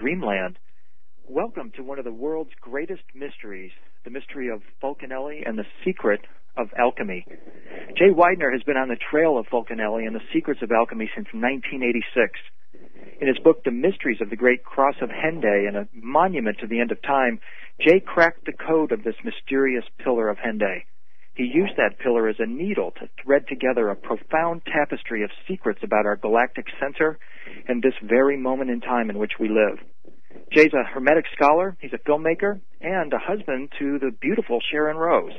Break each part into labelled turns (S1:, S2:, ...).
S1: Dreamland. Welcome to one of the world's greatest mysteries, the mystery of Fulcanelli and the Secret of Alchemy. Jay Weidner has been on the trail of Fulcanelli and the Secrets of Alchemy since 1986. In his book, The Mysteries of the Great Cross of Hendaye and a Monument to the End of Time, Jay cracked the code of this mysterious pillar of Hendaye. He used that pillar as a needle to thread together a profound tapestry of secrets about our galactic center and this very moment in time in which we live. Jay's a Hermetic scholar, he's a filmmaker, and a husband to the beautiful Sharon Rose.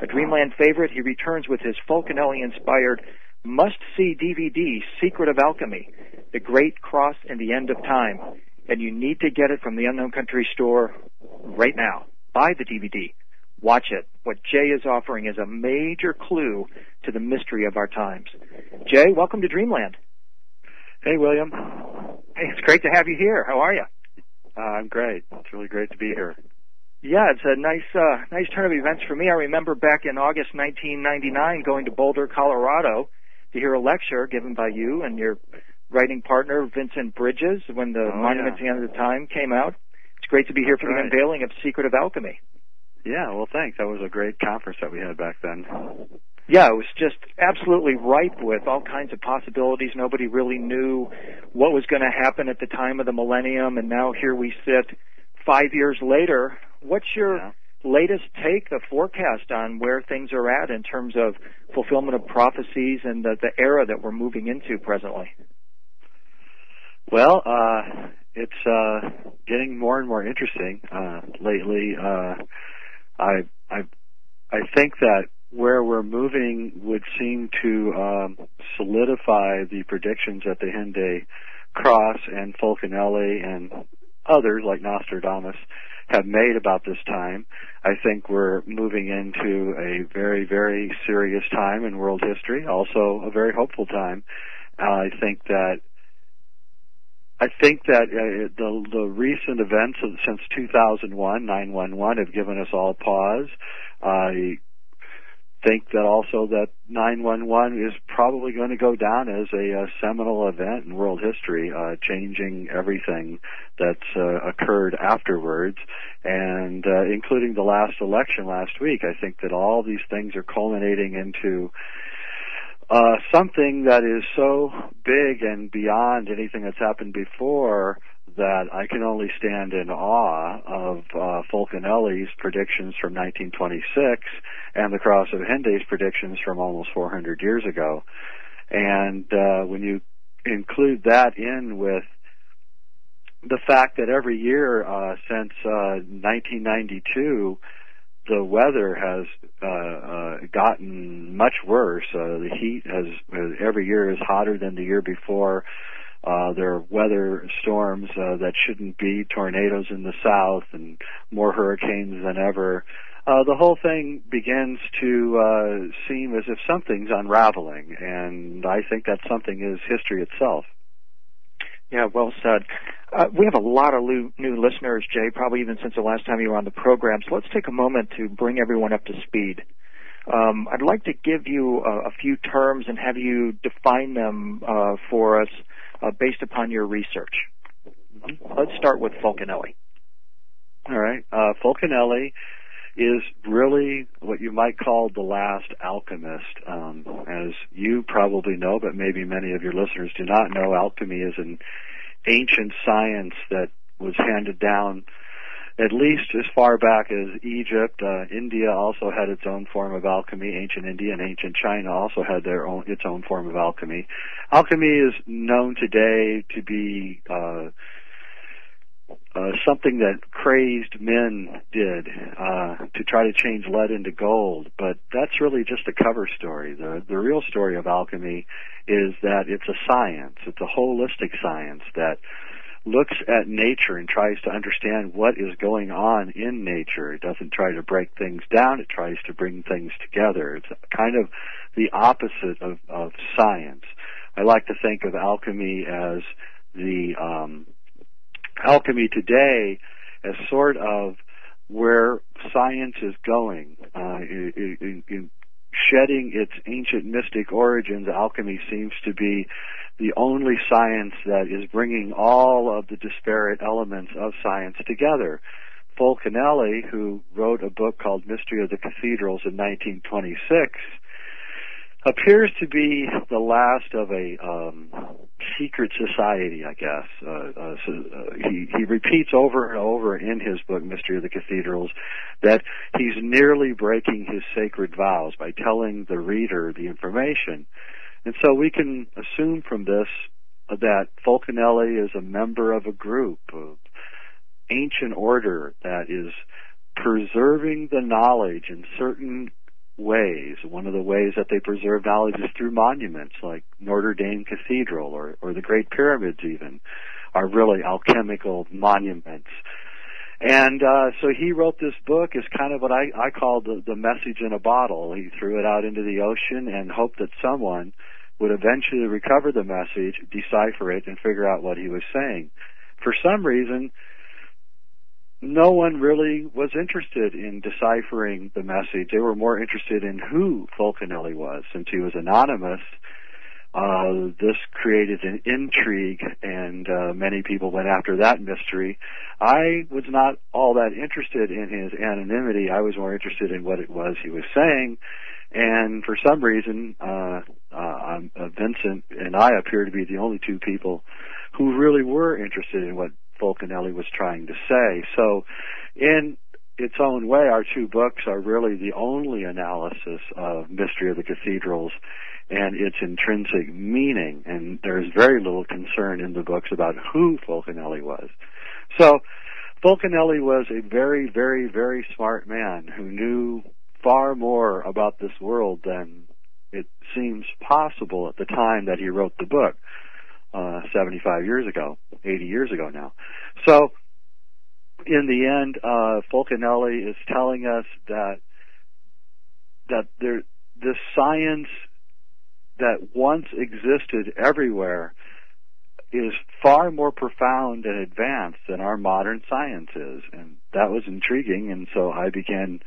S1: A Dreamland favorite, he returns with his Fulcanelli-inspired must-see DVD, Secret of Alchemy, The Great Cross and the End of Time. And you need to get it from the Unknown Country store right now. Buy the DVD. Watch it. What Jay is offering is a major clue to the mystery of our times. Jay, welcome to Dreamland.
S2: Hey, William.
S1: Hey, it's great to have you here. How are you?
S2: I'm great. It's really great to be here.
S1: Yeah, it's a nice turn of events for me. I remember back in August 1999 going to Boulder, Colorado to hear a lecture given by you and your writing partner, Vincent Bridges, when the Monument to the End of Time came out. It's great to be here for the unveiling of Secret of Alchemy.
S2: Yeah, well, thanks. That was a great conference that we had back then.
S1: Yeah, it was just absolutely ripe with all kinds of possibilities. Nobody really knew what was going to happen at the time of the millennium, and now here we sit 5 years later. What's your latest take, the forecast on where things are at in terms of fulfillment of prophecies and the era that we're moving into presently?
S2: Well, it's getting more and more interesting lately. I think that where we're moving would seem to solidify the predictions that the Hendaye Cross and Fulcanelli and others like Nostradamus have made about this time. I think we're moving into a very, very serious time in world history, also a very hopeful time. I think that the recent events since 2001, 9/11, have given us all pause. I think that also that 9/11 is probably going to go down as a seminal event in world history, changing everything that's occurred afterwards, and including the last election last week. I think that all these things are culminating into something that is so big and beyond anything that's happened before that I can only stand in awe of Fulcanelli's predictions from 1926 and the Cross of Hendaye's predictions from almost 400 years ago. And when you include that in with the fact that every year since 1992, the weather has gotten much worse. The heat has every year is hotter than the year before. There are weather storms that shouldn't be, tornadoes in the south, and more hurricanes than ever. The whole thing begins to seem as if something's unraveling, and I think that something is history itself.
S1: Yeah, well said. We have a lot of new listeners, Jay, probably even since the last time you were on the program, so let's take a moment to bring everyone up to speed. I'd like to give you a few terms and have you define them for us based upon your research. Let's start with Fulcanelli.
S2: All right. Fulcanelli is really what you might call the last alchemist. As you probably know, but maybe many of your listeners do not know, alchemy is an ancient science that was handed down at least as far back as Egypt. India also had its own form of alchemy. Ancient India and ancient China also had its own form of alchemy. Alchemy is known today to be something that crazed men did to try to change lead into gold, but that's really just a cover story. The real story of alchemy is that it's a science. It's a holistic science that looks at nature and tries to understand what is going on in nature. It doesn't try to break things down. It tries to bring things together. It's kind of the opposite of science. I like to think of alchemy as the alchemy today as sort of where science is going. In shedding its ancient mystic origins, alchemy seems to be the only science that is bringing all of the disparate elements of science together. Fulcanelli, who wrote a book called Mystery of the Cathedrals in 1926, appears to be the last of a secret society, I guess. He repeats over and over in his book, Mystery of the Cathedrals, that he's nearly breaking his sacred vows by telling the reader the information. And so we can assume from this that Fulcanelli is a member of a group of ancient order that is preserving the knowledge in certain ways. One of the ways that they preserve knowledge is through monuments like Notre Dame Cathedral or the Great Pyramids even are really alchemical monuments. And so he wrote this book as kind of what I call the message in a bottle. He threw it out into the ocean and hoped that someone would eventually recover the message, decipher it, and figure out what he was saying. For some reason, no one really was interested in deciphering the message. They were more interested in who Fulcanelli was. Since he was anonymous, this created an intrigue, and many people went after that mystery. I was not all that interested in his anonymity. I was more interested in what it was he was saying. And for some reason, Vincent and I appear to be the only two people who really were interested in what Fulcanelli was trying to say. So in its own way, our two books are really the only analysis of Mystery of the Cathedrals and its intrinsic meaning, and there's very little concern in the books about who Fulcanelli was. So Fulcanelli was a very, very, very smart man who knew far more about this world than it seems possible at the time that he wrote the book. 75 years ago, 80 years ago now. So, in the end, Fulcanelli is telling us that this science that once existed everywhere is far more profound and advanced than our modern science is, and that was intriguing. And so I began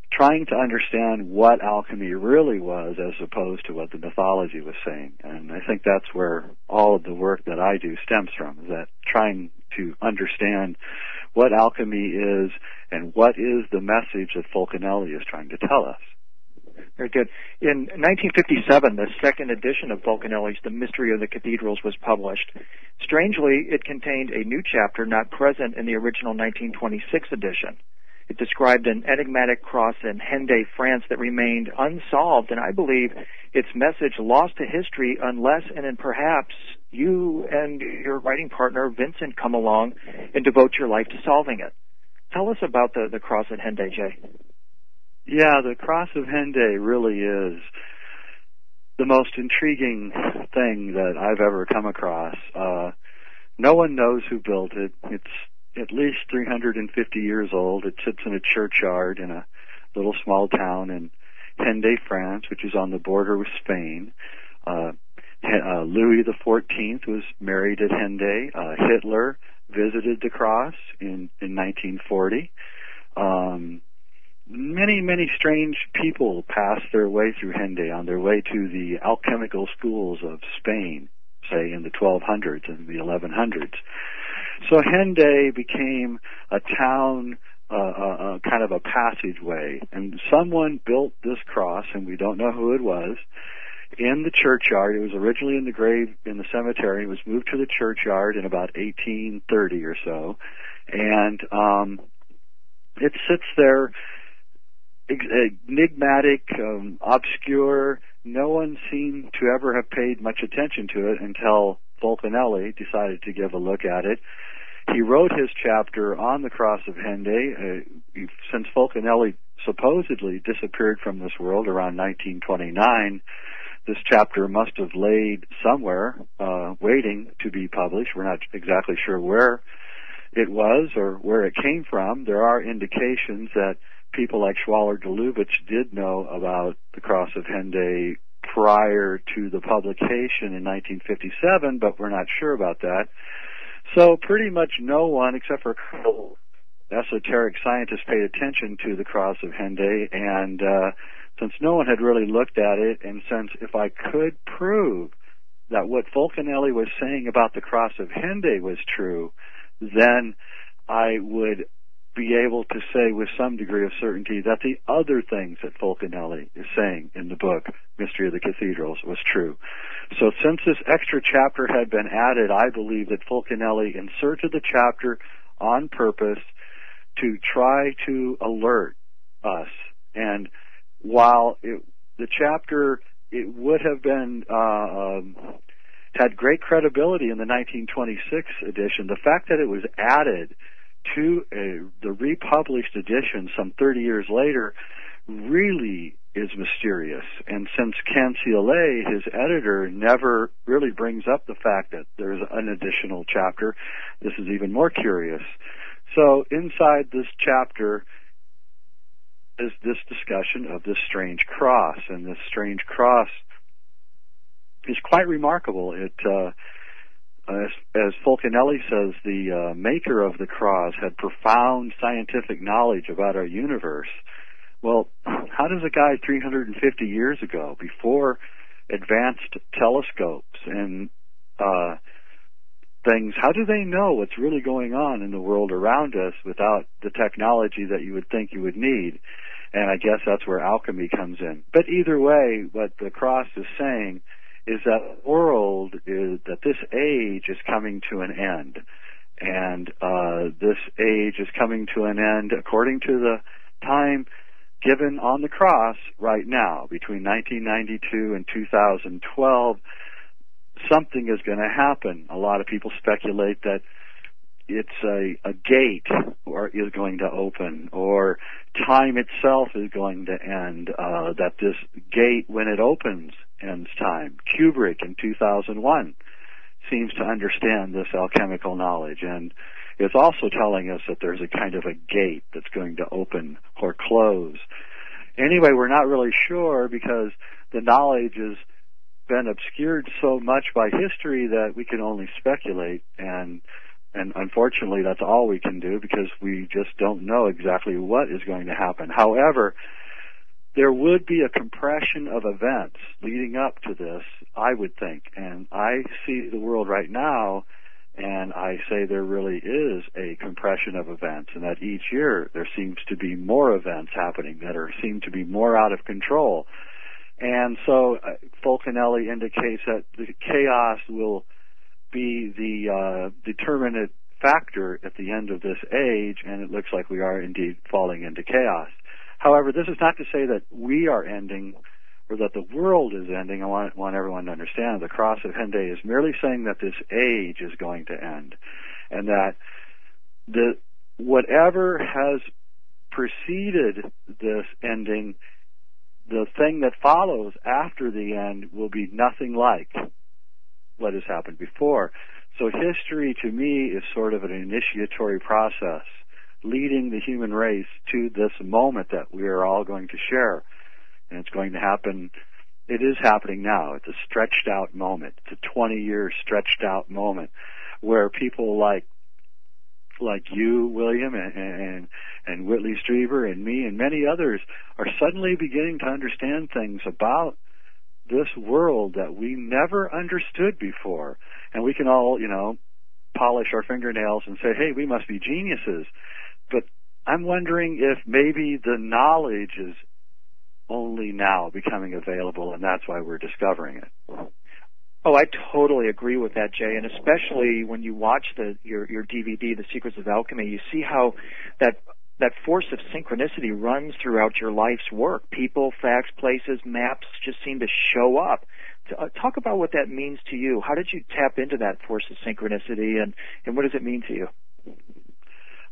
S2: trying to understand what alchemy really was as opposed to what the mythology was saying. And I think that's where all of the work that I do stems from, is that trying to understand what alchemy is and what is the message that Fulcanelli is trying to tell us.
S1: Very good. In 1957, the second edition of Fulcanelli's The Mystery of the Cathedrals was published. Strangely, it contained a new chapter not present in the original 1926 edition. It described an enigmatic cross in Hendaye, France that remained unsolved, and I believe its message lost to history unless and perhaps you and your writing partner, Vincent, come along and devote your life to solving it. Tell us about the cross at Hendaye, Jay.
S2: Yeah, the cross of Hendaye really is the most intriguing thing that I've ever come across. No one knows who built it. It's at least 350 years old. It sits in a churchyard in a little small town in Hendaye, France, which is on the border with Spain. Louis XIV was married at Hendaye. Hitler visited the cross in 1940. Many strange people passed their way through Hendaye on their way to the alchemical schools of Spain, say in the 1200s and the 1100s. So Hendaye became a town, kind of a passageway, and someone built this cross, and we don't know who it was, in the churchyard. It was originally in the grave in the cemetery. It was moved to the churchyard in about 1830 or so, and it sits there, enigmatic, obscure. No one seemed to ever have paid much attention to it until Fulcanelli decided to give a look at it. He wrote his chapter on the cross of Hendaye. Since Fulcanelli supposedly disappeared from this world around 1929, this chapter must have laid somewhere, waiting to be published. We're not exactly sure where it was or where it came from. There are indications that people like Schwaller de Lubitsch did know about the cross of Hendaye prior to the publication in 1957, but we're not sure about that. So pretty much no one, except for a couple esoteric scientists, paid attention to the cross of Hendaye, and since no one had really looked at it, and since if I could prove that what Fulcanelli was saying about the cross of Hendaye was true, then I would be able to say with some degree of certainty that the other things that Fulcanelli is saying in the book, Mystery of the Cathedrals, was true. So since this extra chapter had been added, I believe that Fulcanelli inserted the chapter on purpose to try to alert us. And while the chapter, it would have been had great credibility in the 1926 edition, the fact that it was added to the republished edition some 30 years later really is mysterious. And since Canciale, his editor, never really brings up the fact that there's an additional chapter, this is even more curious. So inside this chapter is this discussion of this strange cross, and this strange cross is quite remarkable. It as Fulcanelli says, the maker of the cross had profound scientific knowledge about our universe. Well, how does a guy 350 years ago, before advanced telescopes and things, how do they know what's really going on in the world around us without the technology that you would think you would need? And I guess that's where alchemy comes in. But either way, what the cross is saying is that world is that this age is coming to an end, and this age is coming to an end according to the time given on the cross right now. Between 1992 and 2012, something is going to happen. A lot of people speculate that it's a gate or is going to open, or time itself is going to end, that this gate, when it opens, ends time. Kubrick in 2001 seems to understand this alchemical knowledge, and it's also telling us that there's a kind of a gate that's going to open or close. Anyway, we're not really sure because the knowledge has been obscured so much by history that we can only speculate, and unfortunately that's all we can do because we just don't know exactly what is going to happen. However, there would be a compression of events leading up to this, I would think, and I see the world right now and I say there really is a compression of events, and that each year there seems to be more events happening that seem to be more out of control. And so Fulcanelli indicates that the chaos will be the determinant factor at the end of this age, and it looks like we are indeed falling into chaos. However, this is not to say that we are ending or that the world is ending. I want everyone to understand the cross of Hendaye is merely saying that this age is going to end, and that whatever has preceded this ending, the thing that follows after the end will be nothing like what has happened before. So history, to me, is sort of an initiatory process leading the human race to this moment that we are all going to share. And it's going to happen. It is happening now. It's a stretched out moment. It's a 20-year stretched out moment where people like you, William, and Whitley Strieber and me and many others are suddenly beginning to understand things about this world that we never understood before. And we can all, polish our fingernails and say, hey, we must be geniuses. But I'm wondering if maybe the knowledge is only now becoming available, and that's why we're discovering it.
S1: Oh, I totally agree with that, Jay, and especially when you watch your DVD, The Secrets of Alchemy, you see how that force of synchronicity runs throughout your life's work. People, facts, places, maps just seem to show up. Talk about what that means to you. How did you tap into that force of synchronicity, and what does it mean to you?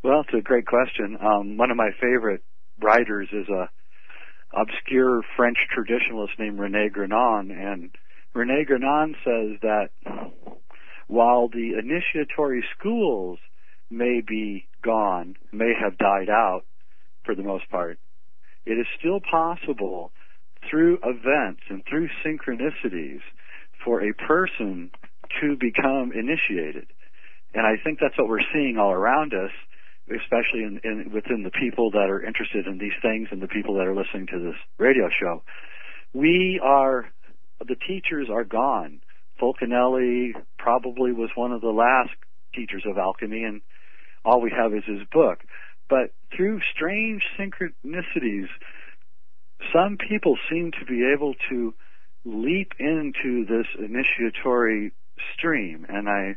S2: Well, it's a great question. One of my favorite writers is a obscure French traditionalist named René Grenon, and René Grenon says that while the initiatory schools may be gone, may have died out for the most part, it is still possible through events and through synchronicities for a person to become initiated. And I think that's what we're seeing all around us, especially within the people that are interested in these things and the people that are listening to this radio show. The teachers are gone. Fulcanelli probably was one of the last teachers of alchemy, and all we have is his book. But through strange synchronicities, some people seem to be able to leap into this initiatory stream, and I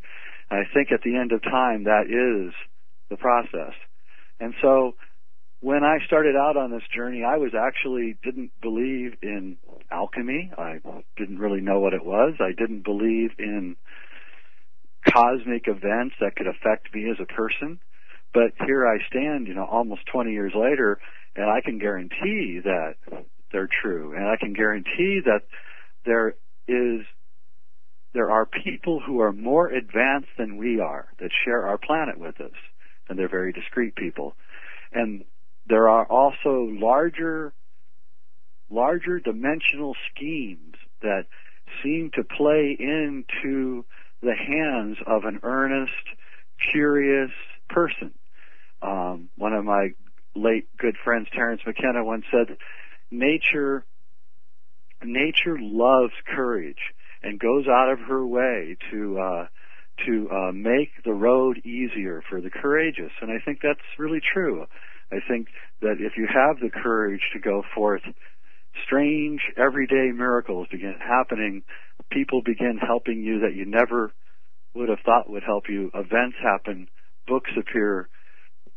S2: think at the end of time that is the process. And so when I started out on this journey, I didn't believe in alchemy. I didn't really know what it was. I didn't believe in cosmic events that could affect me as a person. But here I stand, almost 20 years later, and I can guarantee that they're true. And I can guarantee that there are people who are more advanced than we are that share our planet with us, and they're very discreet people. And there are also larger dimensional schemes that seem to play into the hands of an earnest, curious person. One of my late good friends, Terence McKenna, once said, nature loves courage and goes out of her way to make the road easier for the courageous. And I think that's really true. I think that if you have the courage to go forth, strange everyday miracles begin happening. People begin helping you that you never would have thought would help you. Events happen. Books appear.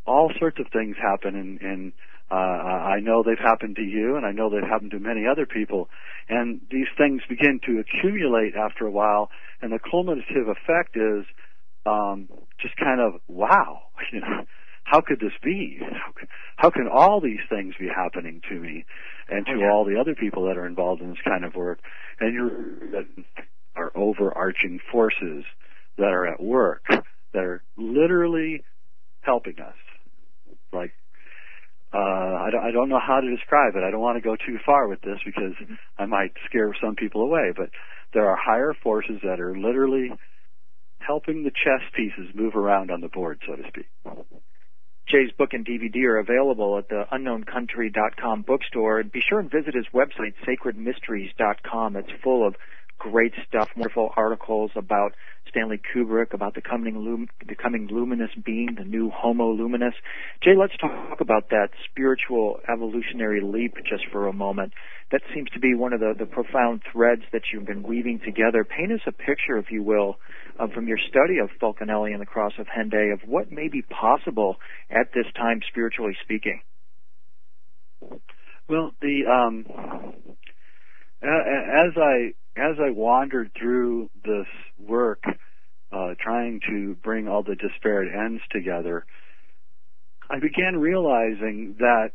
S2: All sorts of things happen, and I know they've happened to you, and I know they've happened to many other people. And these things begin to accumulate after a while, and the cumulative effect is just kind of, wow, how could this be? How can all these things be happening to me and to all the other people that are involved in this kind of work? And that are overarching forces that are at work, that are literally helping us. Like, I don't know how to describe it. I don't want to go too far with this because I might scare some people away, but there are higher forces that are literally helping the chess pieces move around on the board, so to speak.
S1: Jay's book and DVD are available at the unknowncountry.com bookstore. And be sure and visit his website, sacredmysteries.com. It's full of great stuff, wonderful articles about Stanley Kubrick, about the coming luminous being, the new Homo luminous. Jay, let's talk about that spiritual evolutionary leap just for a moment. That seems to be one of the profound threads that you've been weaving together. Paint us a picture, if you will, from your study of Fulcanelli and the Cross of Hendaye, of what may be possible at this time, spiritually speaking.
S2: Well, as I wandered through this work, trying to bring all the disparate ends together, I began realizing that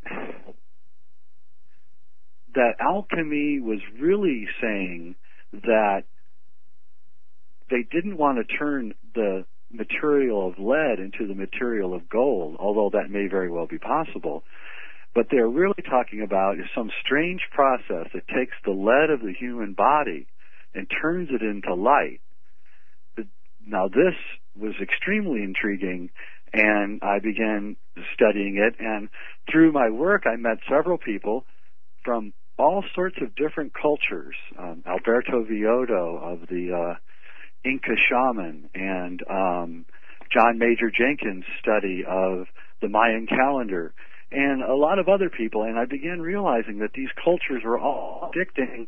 S2: alchemy was really saying that they didn't want to turn the material of lead into the material of gold, although that may very well be possible. What they're really talking about is some strange process that takes the lead of the human body and turns it into light. Now, this was extremely intriguing, and I began studying it, and through my work, I met several people from all sorts of different cultures. Alberto Villoldo of the Inca shaman, and John Major Jenkins' study of the Mayan calendar, and a lot of other people, and I began realizing that these cultures were all predicting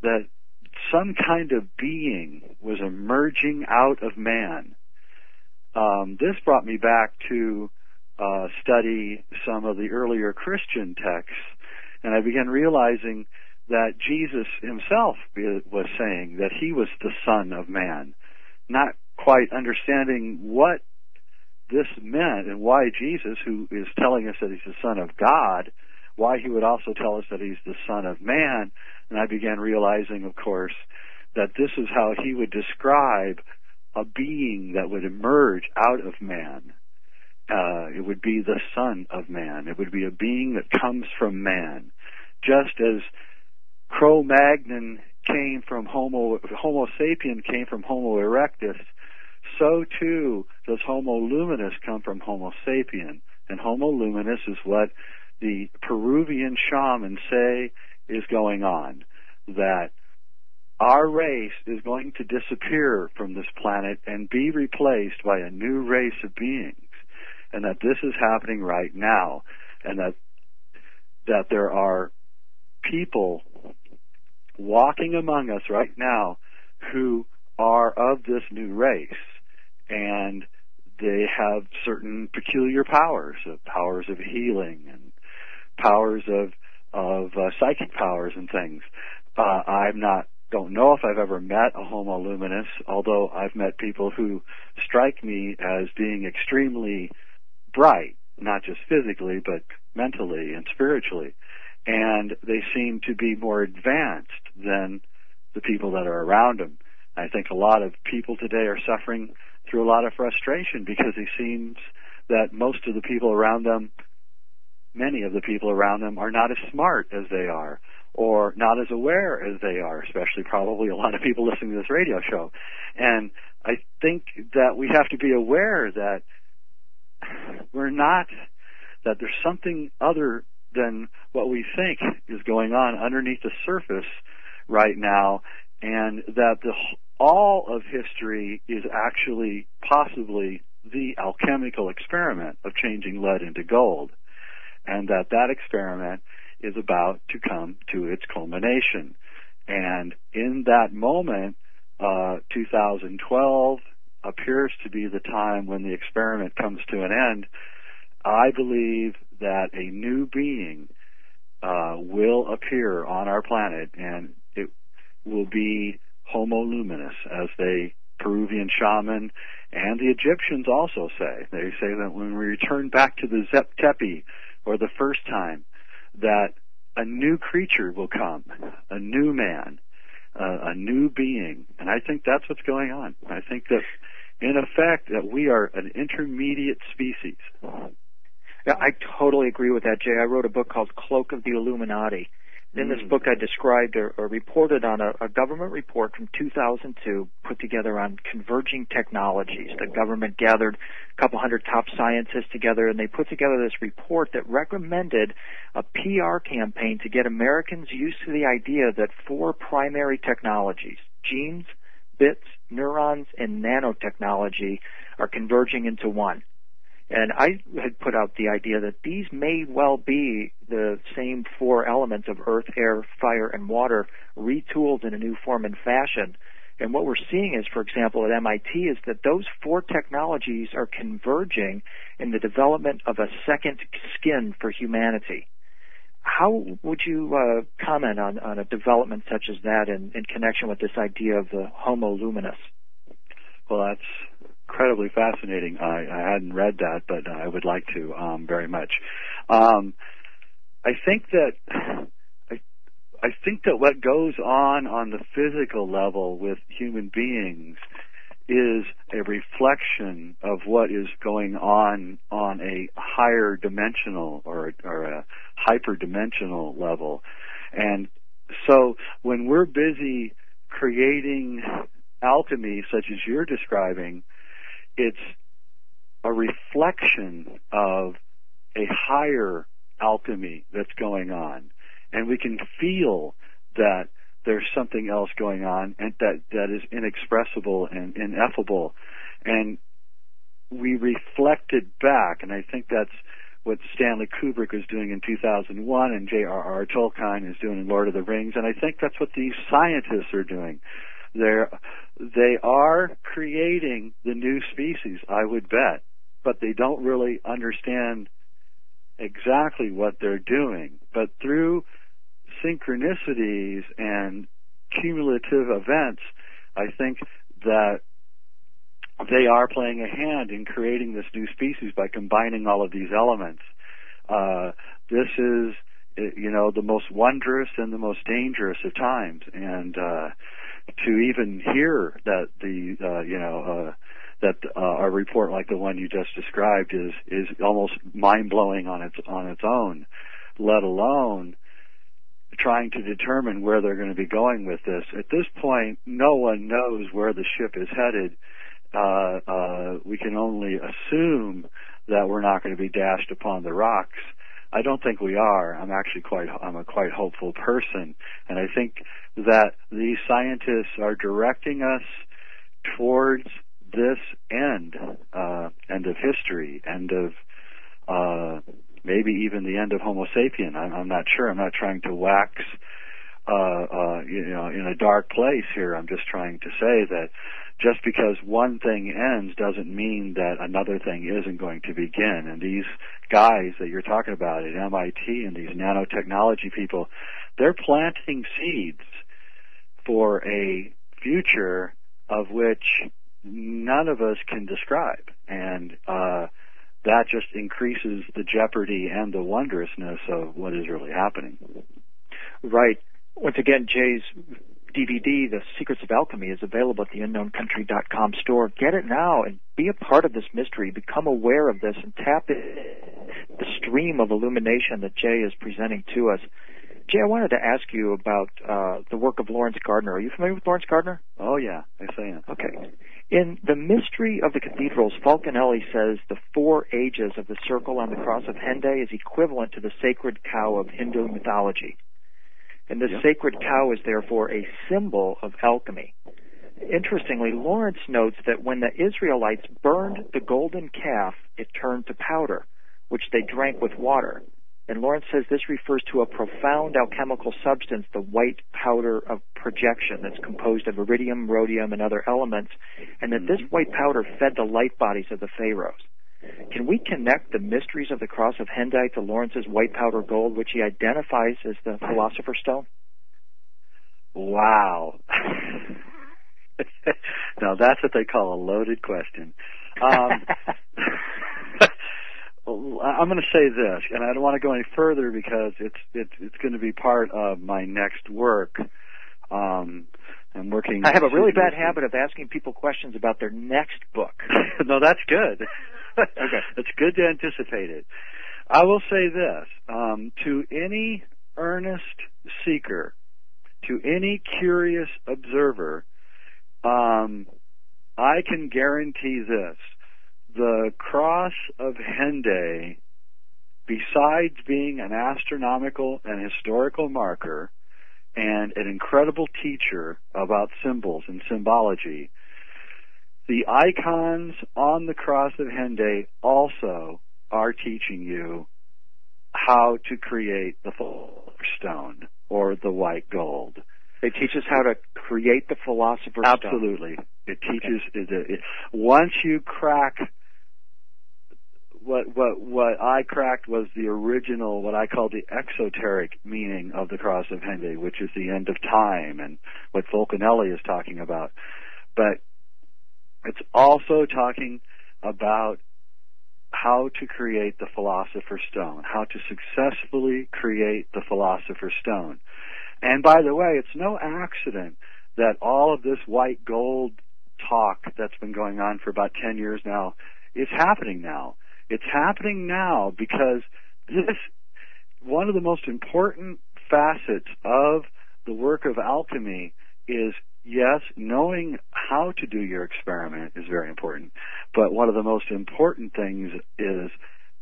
S2: that some kind of being was emerging out of man. This brought me back to study some of the earlier Christian texts, and I began realizing that Jesus himself was saying that he was the Son of Man, not quite understanding what this meant and why Jesus, who is telling us that he's the Son of God, why he would also tell us that he's the Son of Man. And I began realizing, of course, that this is how he would describe a being that would emerge out of man. It would be the Son of Man. It would be a being that comes from man. Just as Cro-Magnon came from Homo sapien came from Homo erectus, so too does Homo luminous come from Homo sapien. And Homo luminous is what the Peruvian shamans say is going on, that our race is going to disappear from this planet and be replaced by a new race of beings, and that this is happening right now, and that there are people walking among us right now who are of this new race, and they have certain peculiar powers of healing and powers of psychic powers and things. Don't know if I've ever met a Homo luminous, although I've met people who strike me as being extremely bright, not just physically, but mentally and spiritually. And they seem to be more advanced than the people that are around them. I think a lot of people today are suffering through a lot of frustration because it seems that most of the people around them, many of the people around them, are not as smart as they are, or not as aware as they are, especially probably a lot of people listening to this radio show. And I think that we have to be aware that that there's something other than what we think is going on underneath the surface right now, and that all of history is actually possibly the alchemical experiment of changing lead into gold, and that experiment is about to come to its culmination. And in that moment, 2012 appears to be the time when the experiment comes to an end. I believe that a new being will appear on our planet, and it will be Homo luminous, as the Peruvian shaman and the Egyptians also say. They say that when we return back to the Zep Tepi, or the first time, that a new creature will come, a new man, a new being. And I think that's what's going on. I think that, in effect, that we are an intermediate species.
S1: Yeah, I totally agree with that, Jay. I wrote a book called Cloak of the Illuminati. In this book, I described or reported on a government report from 2002 put together on converging technologies. The government gathered a couple hundred top scientists together, and they put together this report that recommended a PR campaign to get Americans used to the idea that 4 primary technologies, genes, bits, neurons, and nanotechnology, are converging into one. And I had put out the idea that these may well be the same 4 elements of earth, air, fire, and water retooled in a new form and fashion. And what we're seeing is, for example, at MIT, is that those 4 technologies are converging in the development of a second skin for humanity. How would you comment on a development such as that in connection with this idea of the Homo luminous?
S2: Well, that's incredibly fascinating. I hadn't read that, but I would like to very much. I think that what goes on the physical level with human beings is a reflection of what is going on a higher dimensional or a hyperdimensional level. And so when we're busy creating alchemy such as you're describing, it's a reflection of a higher alchemy that's going on. And we can feel that there's something else going on, and that is inexpressible and ineffable. And we reflect it back, and I think that's what Stanley Kubrick was doing in 2001 and J.R.R. Tolkien is doing in Lord of the Rings, and I think that's what these scientists are doing. They are creating the new species, I would bet, but they don't really understand exactly what they're doing. But through synchronicities and cumulative events, I think that they are playing a hand in creating this new species by combining all of these elements. This is, the most wondrous and the most dangerous of times, and to even hear that a report like the one you just described is almost mind-blowing on its own, let alone trying to determine where they're going to be going with this. At this point, no one knows where the ship is headed. We can only assume that we're not going to be dashed upon the rocks I don't think we are. I'm a quite hopeful person, and I think that these scientists are directing us towards this end of history, end of maybe even the end of Homo sapien. I'm not sure. I'm not trying to wax in a dark place here. I'm just trying to say that just because one thing ends doesn't mean that another thing isn't going to begin. And these guys that you're talking about at MIT and these nanotechnology people, they're planting seeds for a future of which none of us can describe. And that just increases the jeopardy and the wondrousness of what is really happening.
S1: Right. Once again, Jay's DVD, The Secrets of Alchemy, is available at the unknowncountry.com store. Get it now and be a part of this mystery. Become aware of this and tap the stream of illumination that Jay is presenting to us. Jay, I wanted to ask you about the work of Lawrence Gardner. Are you familiar with Lawrence Gardner?
S2: Oh, yeah. Yes, I am.
S1: Okay. In The Mystery of the Cathedrals, Fulcanelli says the 4 ages of the circle on the cross of Hendaye is equivalent to the sacred cow of Hindu mythology. And this sacred cow is therefore a symbol of alchemy. Interestingly, Lawrence notes that when the Israelites burned the golden calf, it turned to powder, which they drank with water. And Lawrence says this refers to a profound alchemical substance, the white powder of projection, that's composed of iridium, rhodium, and other elements, and that this white powder fed the light bodies of the pharaohs. Can we connect the mysteries of the cross of Hendaye to Lawrence's white powder gold, which he identifies as the Philosopher's Stone?
S2: Wow. Now, that's what they call a loaded question. I'm going to say this, and I don't want to go any further because it's going to be part of my next work. I'm working.
S1: I have a really bad habit of asking people questions about their next book.
S2: No, that's good.
S1: Okay.
S2: It's good to anticipate it. I will say this, to any earnest seeker, to any curious observer, I can guarantee this. The cross of Hendaye, besides being an astronomical and historical marker and an incredible teacher about symbols and symbology, the icons on the cross of Hendaye also are teaching you how to create the Philosopher's Stone or the white gold.
S1: They teach us how to create the Philosopher's Stone.
S2: Absolutely. It teaches, once you crack, what I cracked was the original, what I call the exoteric meaning of the cross of Hendaye, which is the end of time and what Fulcanelli is talking about. But it's also talking about how to create the Philosopher's Stone, how to successfully create the Philosopher's Stone. And by the way, it's no accident that all of this white gold talk that's been going on for about 10 years now is happening now. It's happening now because this, one of the most important facets of the work of alchemy is, yes, knowing how to do your experiment is very important, but one of the most important things is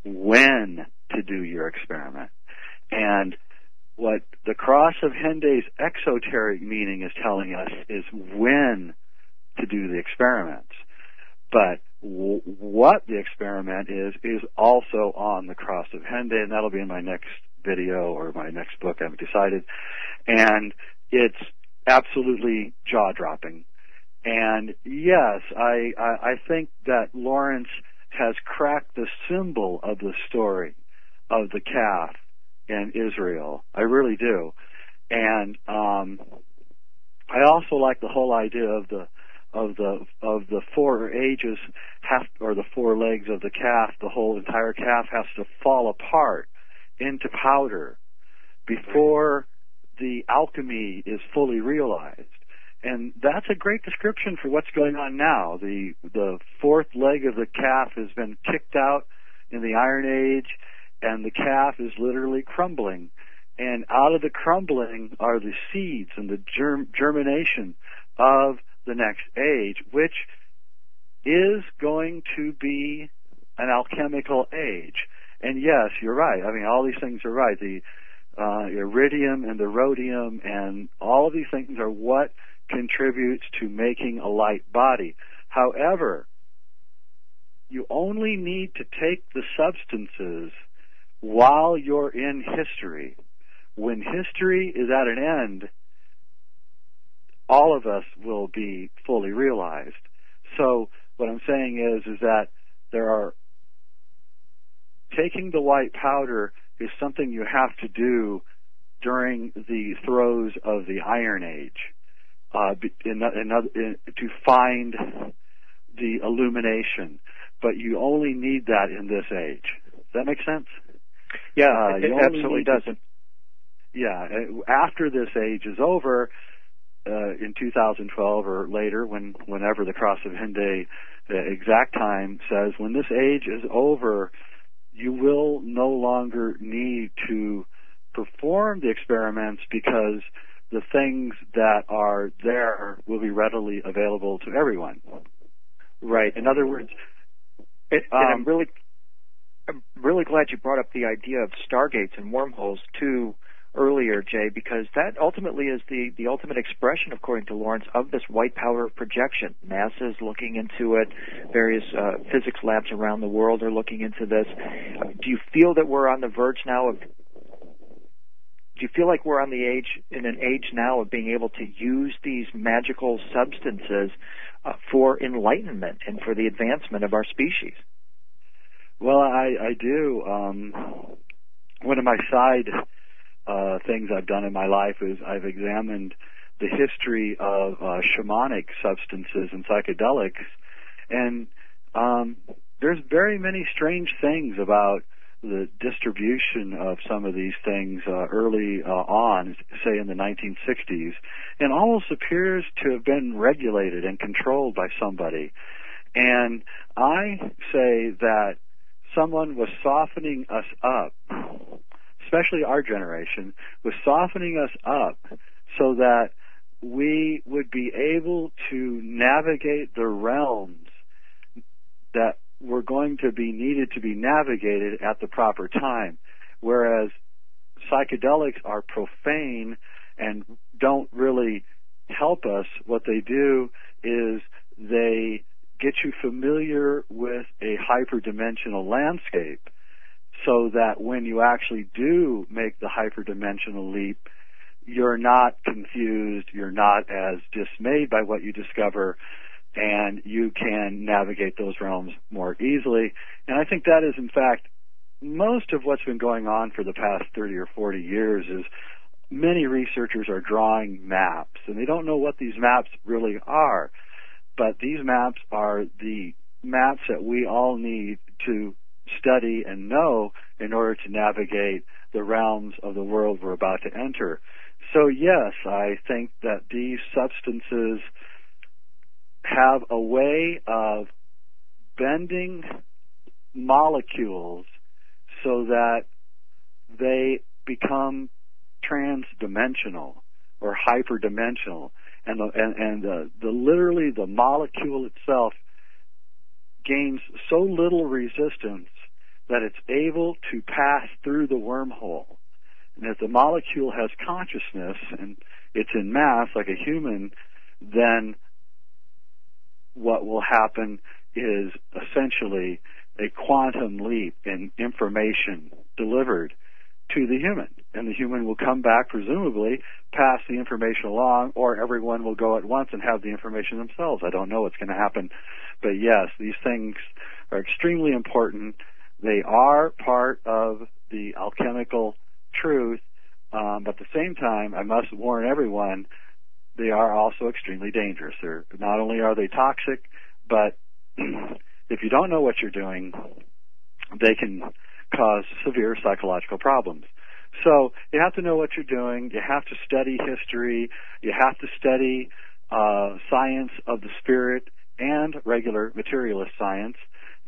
S2: when to do your experiment. And what the cross of Hendaye's exoteric meaning is telling us is when to do the experiments. But what the experiment is also on the cross of Hendaye, and that'll be in my next video or my next book, I haven't decided. And it's absolutely jaw-dropping. And yes, I think that Lawrence has cracked the symbol of the story of the calf in Israel. I really do. And I also like the whole idea of the 4 ages or the 4 legs of the calf. The whole entire calf has to fall apart into powder before the alchemy is fully realized. And that's a great description for what's going on now. The 4th leg of the calf has been kicked out in the Iron Age, and the calf is literally crumbling. And out of the crumbling are the seeds and the germination of the next age, which is going to be an alchemical age. And yes, you're right. I mean, all these things are right. The iridium and the rhodium and all of these things are what contributes to making a light body. However, you only need to take the substances while you're in history. When history is at an end, all of us will be fully realized. So what I'm saying is that taking the white powder is something you have to do during the throes of the Iron Age to find the illumination. But you only need that in this age. Does that make sense?
S1: Yeah, it absolutely doesn't.
S2: Yeah, after this age is over, in 2012 or later, whenever the Cross of Hendaye exact time says, when this age is over, you will no longer need to perform the experiments because the things that are there will be readily available to everyone.
S1: Right.
S2: In other words,
S1: and I'm really glad you brought up the idea of stargates and wormholes too earlier, Jay, because that ultimately is the ultimate expression, according to Lawrence, of this white powder projection. NASA's looking into it. Various physics labs around the world are looking into this. Do you feel that we're on the verge now of? Do you feel like we're in an age now of being able to use these magical substances for enlightenment and for the advancement of our species?
S2: Well, I do. One of my side things I've done in my life is I've examined the history of shamanic substances and psychedelics, and there's very many strange things about the distribution of some of these things early on, say in the 1960s, and almost appears to have been regulated and controlled by somebody. And I say that someone was softening us up, especially our generation, was softening us up so that we would be able to navigate the realms that were going to be needed to be navigated at the proper time. Whereas psychedelics are profane and don't really help us. What they do is they get you familiar with a hyperdimensional landscape so that when you actually do make the hyperdimensional leap, you're not confused, you're not as dismayed by what you discover, and you can navigate those realms more easily. And I think that is, in fact, most of what's been going on for the past 30 or 40 years is many researchers are drawing maps, and they don't know what these maps really are. But these maps are the maps that we all need to study and know in order to navigate the realms of the world we're about to enter. So yes, I think that these substances have a way of bending molecules so that they become transdimensional or hyperdimensional, and literally the molecule itself gains so little resistance that it's able to pass through the wormhole. And if the molecule has consciousness and it's in mass like a human, then what will happen is essentially a quantum leap in information delivered to the human. And the human will come back, presumably, pass the information along, or everyone will go at once and have the information themselves. I don't know what's going to happen. But yes, these things are extremely important. They are part of the alchemical truth, but at the same time, I must warn everyone, they are also extremely dangerous. Not only are they toxic, but if you don't know what you're doing, they can cause severe psychological problems. So you have to know what you're doing. You have to study history. You have to study science of the spirit and regular materialist science.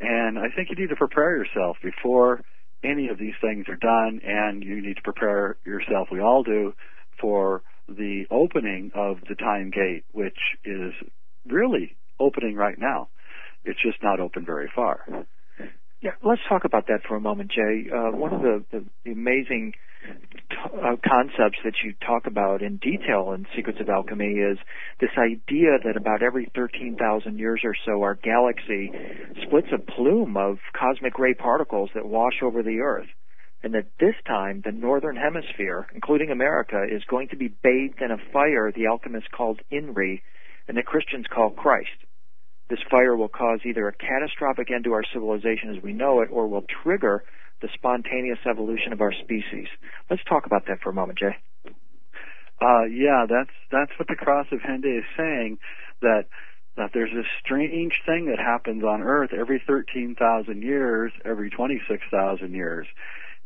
S2: And I think you need to prepare yourself before any of these things are done, and you need to prepare yourself, we all do, for the opening of the time gate, which is really opening right now. It's just not open very far.
S1: Yeah, let's talk about that for a moment, Jay. One of the amazing concepts that you talk about in detail in Secrets of Alchemy is this idea that about every 13,000 years or so our galaxy splits a plume of cosmic ray particles that wash over the Earth, and that this time the northern hemisphere, including America, is going to be bathed in a fire the alchemists called Inri and the Christians call Christ. This fire will cause either a catastrophic end to our civilization as we know it, or will trigger the spontaneous evolution of our species. Let's talk about that for a moment, Jay.
S2: Yeah, that's what the Cross of Hendaye is saying, that there's this strange thing that happens on Earth every 13,000 years, every 26,000 years.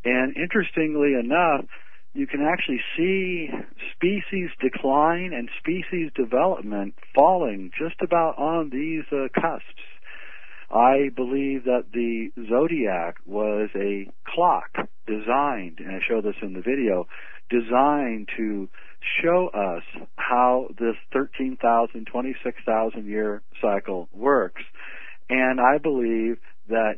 S2: And interestingly enough, you can actually see species decline and species development falling just about on these cusps. I believe that the zodiac was a clock designed, and I show this in the video, designed to show us how this 13,000, 26,000 year cycle works. And I believe that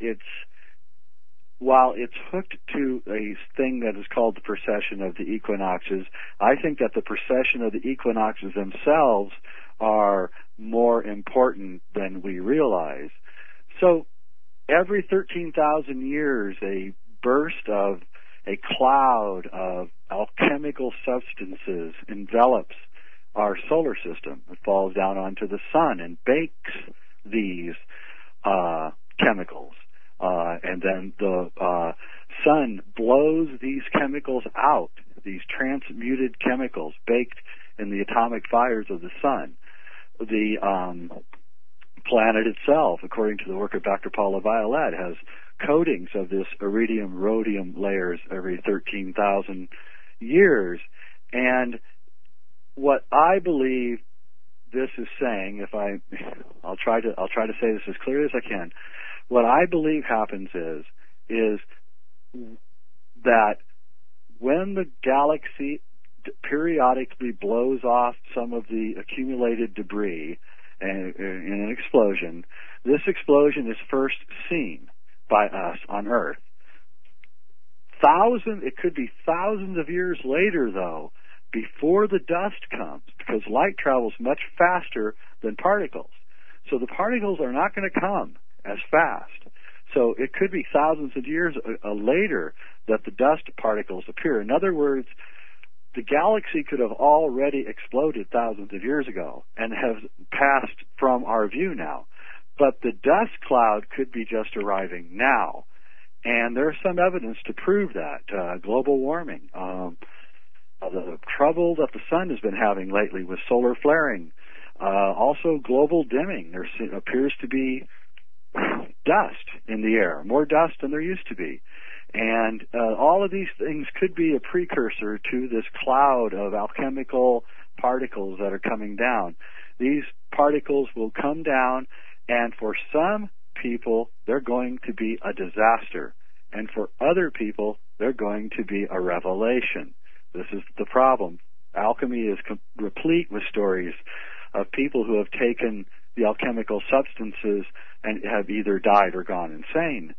S2: while it's hooked to a thing that is called the precession of the equinoxes, I think that the precession of the equinoxes themselves are more important than we realize. So every 13,000 years, a burst of a cloud of alchemical substances envelops our solar system. It falls down onto the sun and bakes these chemicals. And then the sun blows these chemicals out, these transmuted chemicals baked in the atomic fires of the sun. The planet itself, according to the work of Dr. Paula Violette, has coatings of this iridium, rhodium layers every 13,000 years. And what I believe this is saying, I'll try to say this as clearly as I can. What I believe happens is that when the galaxy periodically blows off some of the accumulated debris in an explosion, this explosion is first seen by us on Earth. It could be thousands of years later, though, before the dust comes, because light travels much faster than particles. So the particles are not going to come as fast. So it could be thousands of years later that the dust particles appear. In other words, the galaxy could have already exploded thousands of years ago and have passed from our view now. But the dust cloud could be just arriving now. And there's some evidence to prove that. Global warming, the trouble that the sun has been having lately with solar flaring, also global dimming. There appears to be dust in the air, more dust than there used to be. And all of these things could be a precursor to this cloud of alchemical particles that are coming down. These particles will come down, and for some people, they're going to be a disaster. And for other people, they're going to be a revelation. This is the problem. Alchemy is replete with stories of people who have taken the alchemical substances and have either died or gone insane.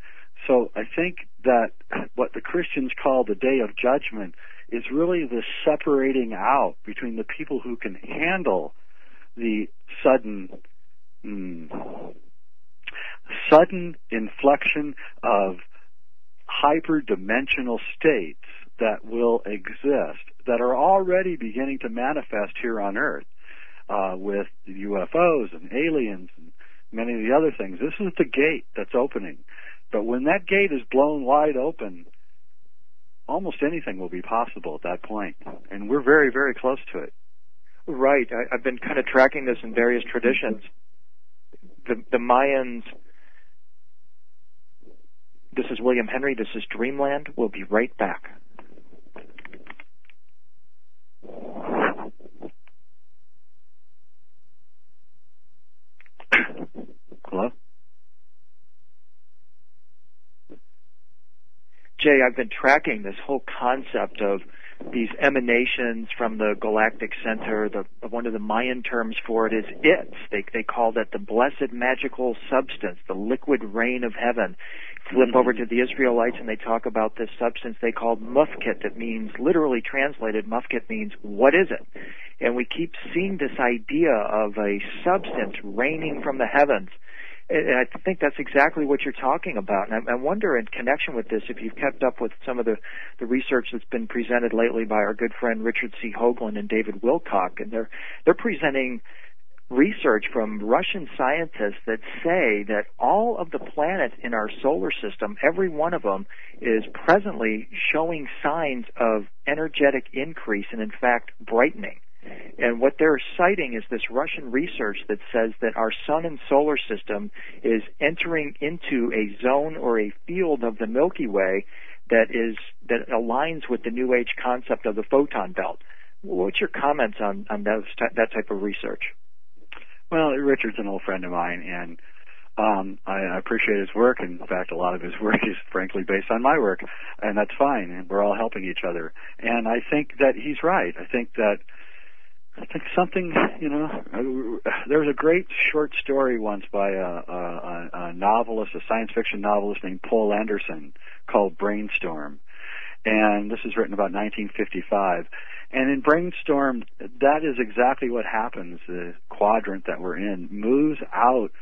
S2: So I think that what the Christians call the Day of Judgment is really the separating out between the people who can handle the sudden inflection of hyperdimensional states that will exist, that are already beginning to manifest here on Earth with UFOs and aliens and many of the other things. This is the gate that's opening. But when that gate is blown wide open, almost anything will be possible at that point. And we're very, very close to it.
S1: Right. I've been kind of tracking this in various traditions. The Mayans. This is William Henry. This is Dreamland. We'll be right back.
S2: Hello?
S1: Jay, I've been tracking this whole concept of these emanations from the galactic center. One of the Mayan terms for it is its. They call that the blessed magical substance, the liquid rain of heaven. flip over to the Israelites, and they talk about this substance they call mufkit, that means, literally translated, mufkit means, what is it? And we keep seeing this idea of a substance raining from the heavens. And I think that's exactly what you're talking about. And I wonder, in connection with this, if you've kept up with some of the research that's been presented lately by our good friend Richard C. Hoagland and David Wilcock, and they're presenting research from Russian scientists that say that all of the planets in our solar system, every one of them, is presently showing signs of energetic increase and, in fact, brightening. And what they're citing is this Russian research that says that our sun and solar system is entering into a zone or a field of the Milky Way that aligns with the New Age concept of the photon belt. What's your comments on that type of research?
S2: Well, Richard's an old friend of mine, and I appreciate his work. In fact, a lot of his work is frankly based on my work, and that's fine, and we're all helping each other. And I think that he's right. I think something, there was a great short story once by a novelist, a science fiction novelist named Poul Anderson, called Brainstorm. And this is written about 1955. And in Brainstorm, that is exactly what happens. The quadrant that we're in moves out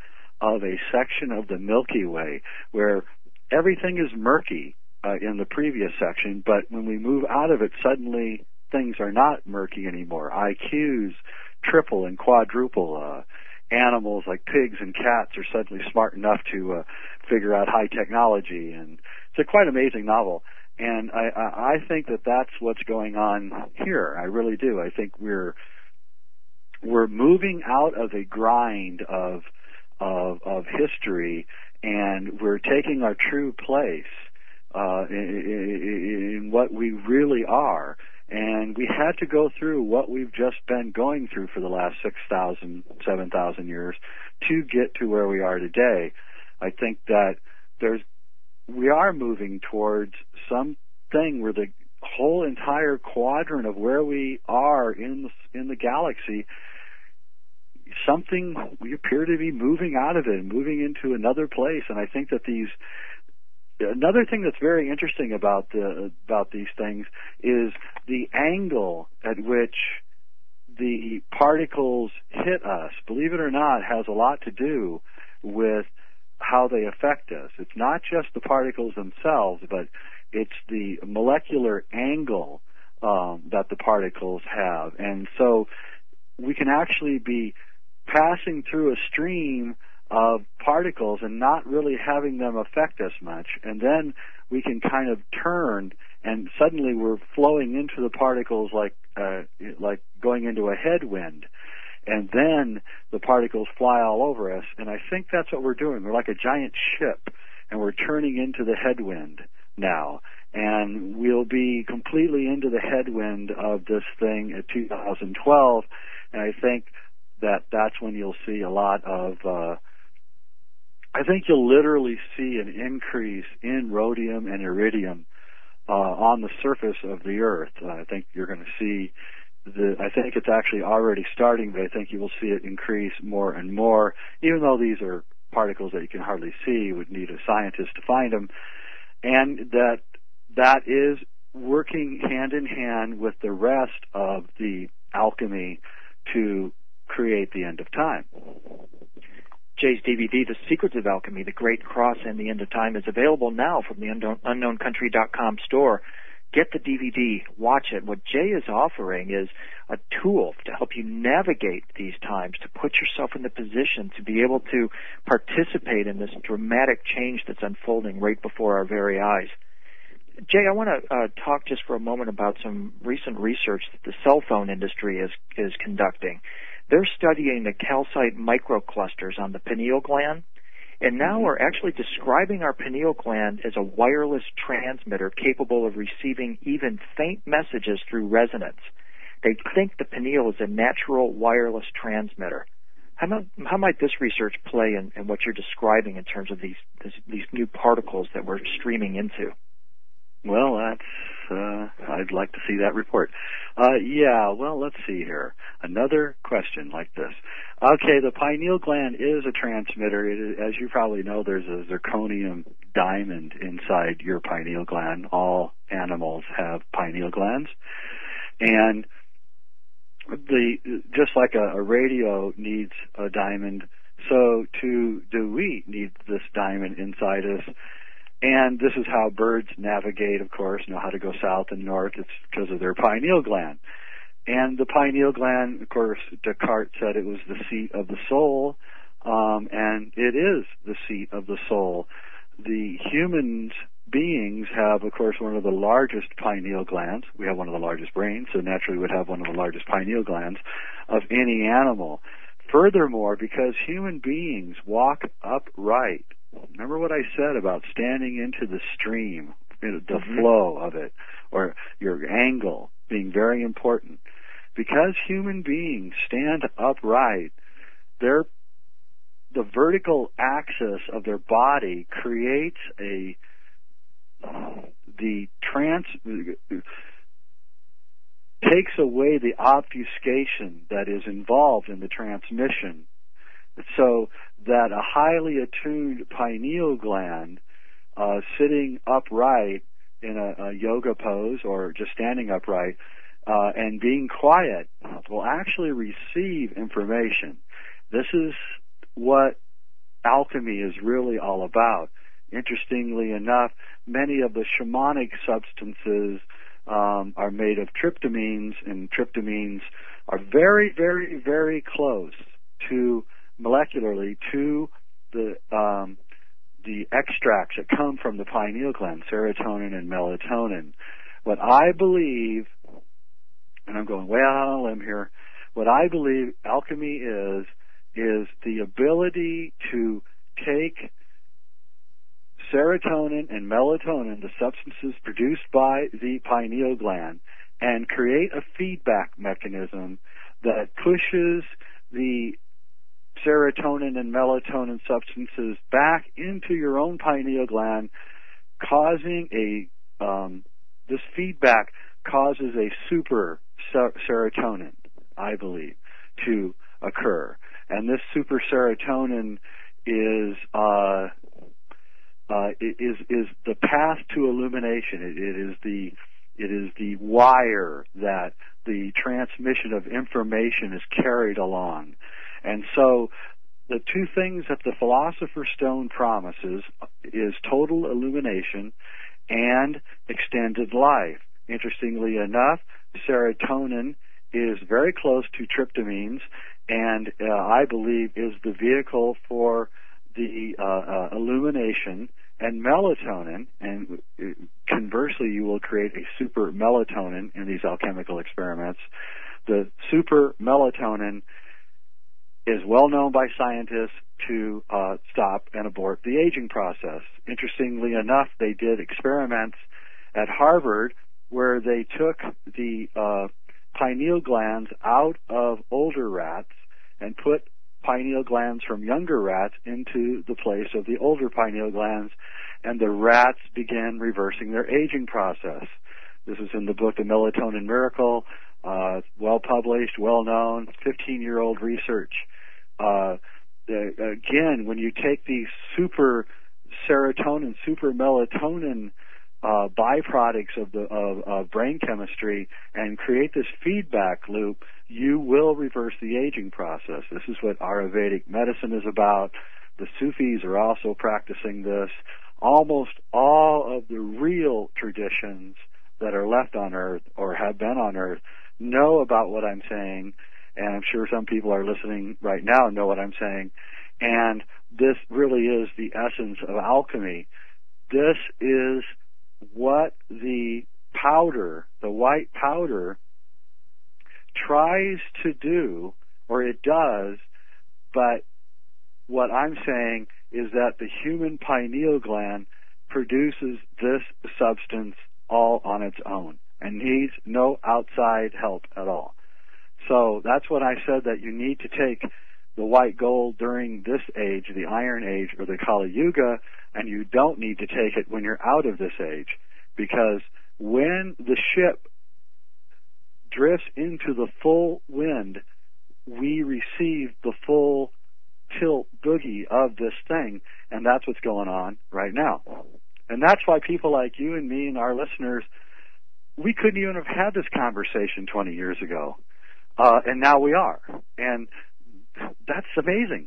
S2: of a section of the Milky Way where everything is murky in the previous section, but when we move out of it, suddenly things are not murky anymore. IQs triple and quadruple. Animals like pigs and cats are suddenly smart enough to figure out high technology. And it's a quite amazing novel. And I think that that's what's going on here. I really do. I think we're moving out of a grind of history, and we're taking our true place in what we really are. And we had to go through what we've just been going through for the last 6,000, 7,000 years to get to where we are today. I think that we are moving towards something where the whole entire quadrant of where we are in the galaxy, we appear to be moving out of it and moving into another place. And I think that another thing that's very interesting about these things is the angle at which the particles hit us, believe it or not, has a lot to do with how they affect us. It's not just the particles themselves, but it's the molecular angle that the particles have. And so we can actually be passing through a stream of particles and not really having them affect us much. And then we can kind of turn, and suddenly we're flowing into the particles like going into a headwind. And then the particles fly all over us. And I think that's what we're doing. We're like a giant ship, and we're turning into the headwind now. And we'll be completely into the headwind of this thing at 2012. And I think that's when you'll see a lot of, I think you'll literally see an increase in rhodium and iridium on the surface of the Earth. I think you're going to see I think it's actually already starting, but I think you will see it increase more and more, even though these are particles that you can hardly see. You would need a scientist to find them. And that is working hand in hand with the rest of the alchemy to create the end of time.
S1: Jay's DVD, The Secrets of Alchemy, The Great Cross and the End of Time, is available now from the unknowncountry.com store. Get the DVD, watch it. What Jay is offering is a tool to help you navigate these times, to put yourself in the position to be able to participate in this dramatic change that's unfolding right before our very eyes. Jay, I want to talk just for a moment about some recent research that the cell phone industry is conducting. They're studying the calcite microclusters on the pineal gland, and now we're actually describing our pineal gland as a wireless transmitter capable of receiving even faint messages through resonance. They think the pineal is a natural wireless transmitter. How might this research play in what you're describing in terms of these new particles that we're streaming into?
S2: Well, I'd like to see that report. Yeah, well, let's see here. Another question like this. Okay, the pineal gland is a transmitter. As you probably know, there's a zirconium diamond inside your pineal gland. All animals have pineal glands. And just like a radio needs a diamond, so too do we need this diamond inside us. And this is how birds navigate, of course, know how to go south and north. It's because of their pineal gland. And the pineal gland, of course, Descartes said it was the seat of the soul, and it is the seat of the soul. The human beings have, of course, one of the largest pineal glands. We have one of the largest brains, so naturally we'd have one of the largest pineal glands of any animal. Furthermore, because human beings walk upright, remember what I said about standing into the stream, the flow of it, or your angle being very important. Because human beings stand upright, the vertical axis of their body creates takes away the obfuscation that is involved in the transmission, so that a highly attuned pineal gland sitting upright in a yoga pose or just standing upright and being quiet will actually receive information. This is what alchemy is really all about. Interestingly enough, many of the shamanic substances are made of tryptamines, and tryptamines are very, very, very close to molecularly to the extracts that come from the pineal gland, serotonin and melatonin. What I believe, and I'm going way out on a limb here, what I believe alchemy is the ability to take serotonin and melatonin, the substances produced by the pineal gland, and create a feedback mechanism that pushes the serotonin and melatonin substances back into your own pineal gland, causing this feedback causes a super serotonin, I believe, to occur. And this super serotonin is the path to illumination. It is the wire that the transmission of information is carried along. And so the two things that the Philosopher's Stone promises is total illumination and extended life. Interestingly enough, serotonin is very close to tryptamines, and I believe is the vehicle for the illumination, and melatonin, and conversely you will create a super melatonin in these alchemical experiments. The super melatonin is well known by scientists to stop and abort the aging process. Interestingly enough, they did experiments at Harvard where they took the pineal glands out of older rats and put pineal glands from younger rats into the place of the older pineal glands, and the rats began reversing their aging process. This is in the book The Melatonin Miracle, well published, well known, 15-year-old research. Again, when you take these super serotonin, super melatonin byproducts of brain chemistry and create this feedback loop, you will reverse the aging process. This is what Ayurvedic medicine is about. The Sufis are also practicing this. Almost all of the real traditions that are left on Earth or have been on Earth know about what I'm saying, and I'm sure some people are listening right now and know what I'm saying. And this really is the essence of alchemy. This is what the powder, the white powder, tries to do, or it does, but what I'm saying is that the human pineal gland produces this substance all on its own and needs no outside help at all. So that's what I said, that you need to take the white gold during this age, the Iron Age or the Kali Yuga, and you don't need to take it when you're out of this age, because when the ship drifts into the full wind, we receive the full tilt boogie of this thing, and that's what's going on right now. And that's why people like you and me and our listeners, we couldn't even have had this conversation 20 years ago. And now we are. And that's amazing.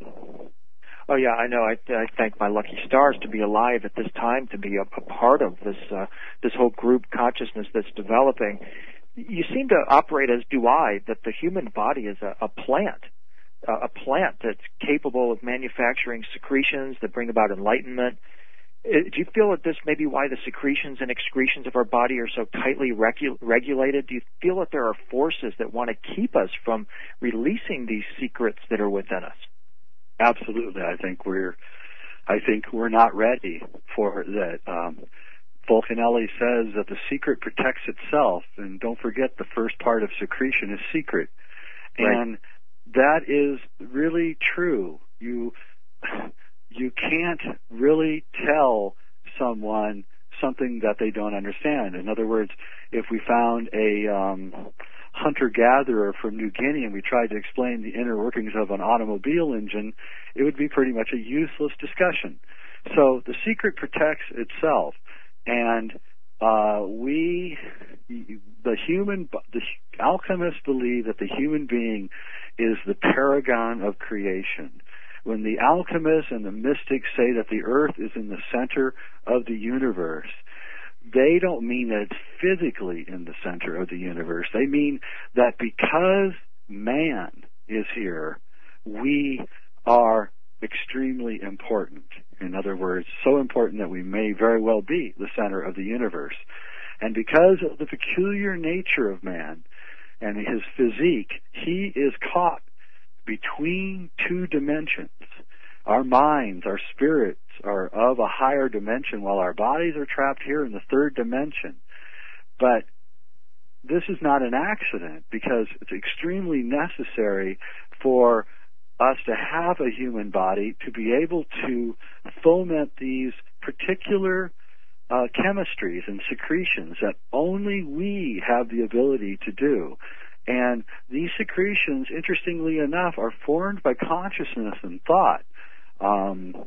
S1: Oh yeah, I know. I thank my lucky stars to be alive at this time, to be a part of this whole group consciousness that's developing. You seem to operate, as do I, that the human body is a plant that's capable of manufacturing secretions that bring about enlightenment. Do you feel that this may be why the secretions and excretions of our body are so tightly regulated? Do you feel that there are forces that want to keep us from releasing these secrets that are within us?
S2: Absolutely. I think we're not ready for that. Fulcanelli says that the secret protects itself, and don't forget the first part of secretion is secret. Right. And that is really true. You can't really tell someone something that they don't understand. In other words, if we found a hunter-gatherer from New Guinea and we tried to explain the inner workings of an automobile engine, it would be pretty much a useless discussion. So the secret protects itself, and the alchemists believe that the human being is the paragon of creation. When the alchemists and the mystics say that the earth is in the center of the universe, they don't mean that it's physically in the center of the universe. They mean that because man is here, we are extremely important. In other words, so important that we may very well be the center of the universe. And because of the peculiar nature of man and his physique, he is caught between two dimensions. Our minds, our spirits are of a higher dimension while our bodies are trapped here in the third dimension. But this is not an accident, because it's extremely necessary for us to have a human body to be able to foment these particular chemistries and secretions that only we have the ability to do. And these secretions, interestingly enough, are formed by consciousness and thought.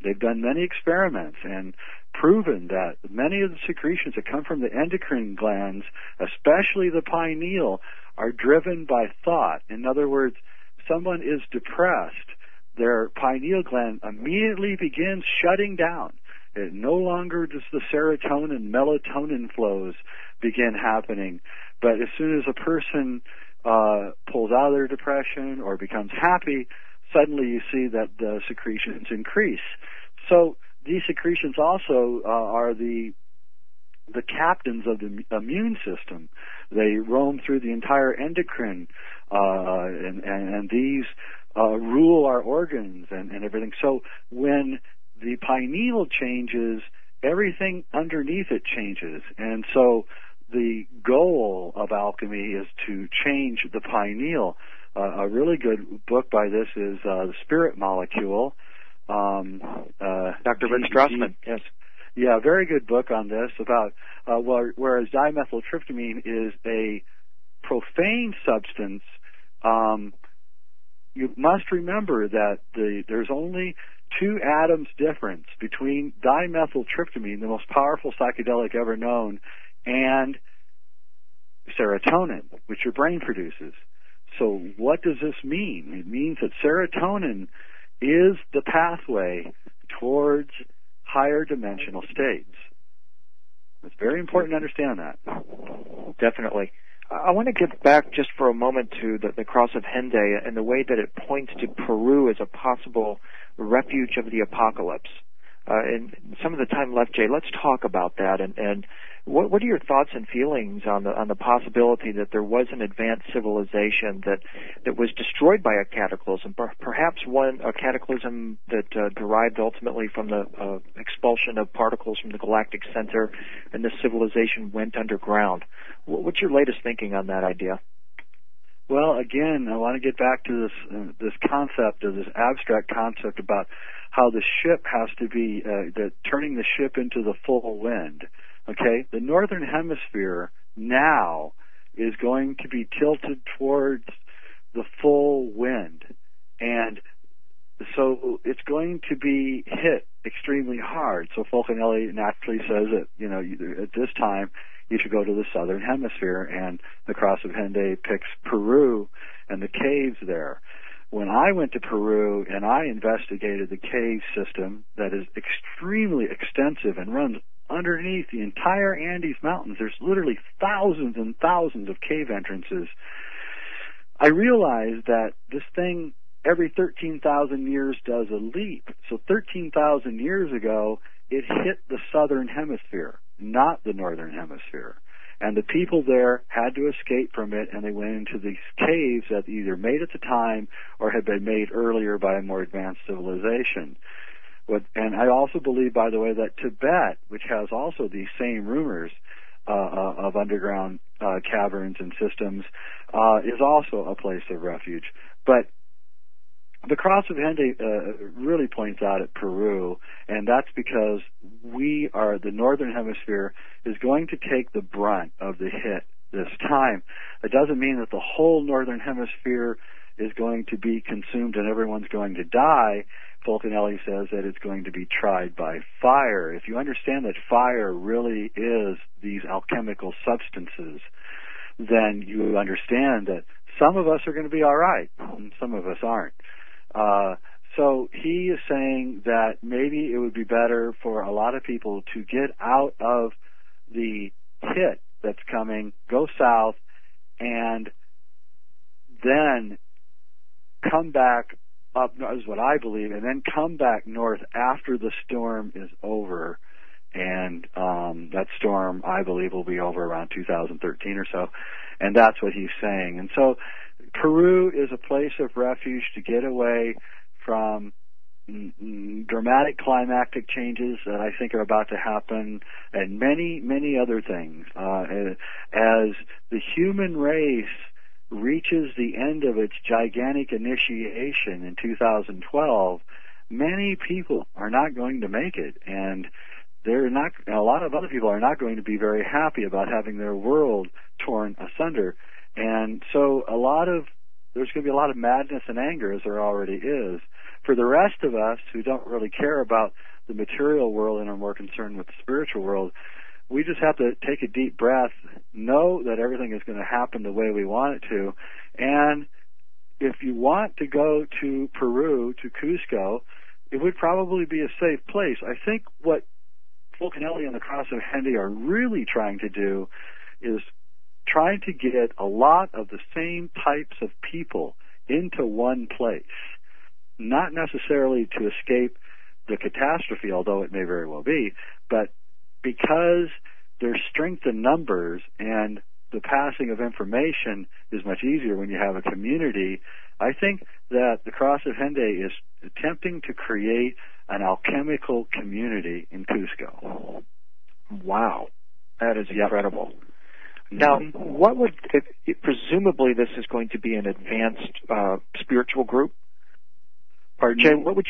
S2: They've done many experiments and proven that many of the secretions that come from the endocrine glands, especially the pineal, are driven by thought. In other words, someone is depressed, their pineal gland immediately begins shutting down. It no longer does the serotonin and melatonin flows begin happening. But as soon as a person pulls out of their depression or becomes happy, suddenly you see that the secretions increase. So these secretions also are the captains of the immune system. They roam through the entire endocrine, and these rule our organs and everything. So when the pineal changes, everything underneath it changes. And so the goal of alchemy is to change the pineal. A really good book by this is The Spirit Molecule.
S1: Dr. Rich Strassman, yes.
S2: Yeah, very good book on this about whereas dimethyltryptamine is a profane substance, you must remember that there's only 2 atoms difference between dimethyltryptamine, the most powerful psychedelic ever known, and serotonin, which your brain produces. So what does this mean? It means that serotonin is the pathway towards higher dimensional states. It's very important to understand that.
S1: Definitely. I want to get back just for a moment to the cross of Hendaye and the way that it points to Peru as a possible refuge of the apocalypse. And some of the time left, Jay, let's talk about that. And what are your thoughts and feelings on the possibility that there was an advanced civilization that was destroyed by a cataclysm, perhaps a cataclysm that derived ultimately from the expulsion of particles from the galactic center, and this civilization went underground? What's your latest thinking on that idea?
S2: Well, again, I want to get back to this concept, of this abstract concept about how the ship has to be, turning the ship into the full wind. Okay, the northern hemisphere now is going to be tilted towards the full wind, and so it's going to be hit extremely hard. So Fulcanelli naturally says that, at this time you should go to the southern hemisphere, and the Cross of Hendaye picks Peru and the caves there. When I went to Peru and I investigated the cave system that is extremely extensive and runs underneath the entire Andes Mountains, there's literally thousands and thousands of cave entrances, I realized that this thing every 13,000 years does a leap. So 13,000 years ago, it hit the southern hemisphere, not the northern hemisphere. And the people there had to escape from it, and they went into these caves that either made at the time or had been made earlier by a more advanced civilization. And I also believe, by the way, that Tibet, which has also these same rumors of underground caverns and systems, is also a place of refuge. But the Cross of Hendaye really points out at Peru, and that's because the northern hemisphere is going to take the brunt of the hit this time. It doesn't mean that the whole northern hemisphere is going to be consumed and everyone's going to die. Fulcanelli says that it's going to be tried by fire. If you understand that fire really is these alchemical substances, then you understand that some of us are going to be all right, and some of us aren't. So he is saying that maybe it would be better for a lot of people to get out of the hit that's coming, go south, and then come back up, is what I believe, and then come back north after the storm is over. And that storm, I believe, will be over around 2013 or so. And that's what he's saying. And so Peru is a place of refuge to get away from dramatic climactic changes that I think are about to happen, and many, many other things. As the human race reaches the end of its gigantic initiation in 2012, many people are not going to make it, and a lot of other people are not going to be very happy about having their world torn asunder. And so there's going to be a lot of madness and anger, as there already is. For the rest of us who don't really care about the material world and are more concerned with the spiritual world, we just have to take a deep breath, know that everything is going to happen the way we want it to, and if you want to go to Peru, to Cusco, it would probably be a safe place. I think what Fulcanelli and the Cross of Hendaye are really trying to do is trying to get a lot of the same types of people into one place, not necessarily to escape the catastrophe, although it may very well be, but because there's strength in numbers and the passing of information is much easier when you have a community. I think that the Cross of Hendaye is attempting to create an alchemical community in Cusco.
S1: Wow, that is incredible. Now, presumably this is going to be an advanced spiritual group?
S2: Pardon?
S1: Jay, what would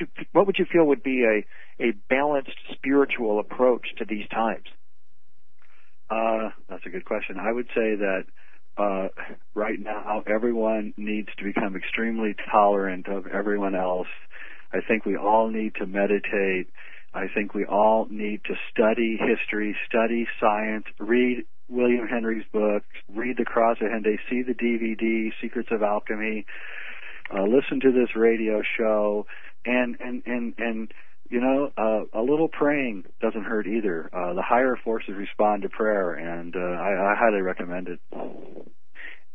S1: you feel would be a balanced spiritual approach to these times?
S2: That's a good question. I would say that right now everyone needs to become extremely tolerant of everyone else. I think we all need to meditate. I think we all need to study history, study science, read William Henry's books, read The Cross of Hendaye, see the DVD, Secrets of Alchemy, listen to this radio show, and a little praying doesn't hurt either. The higher forces respond to prayer, and I highly recommend it.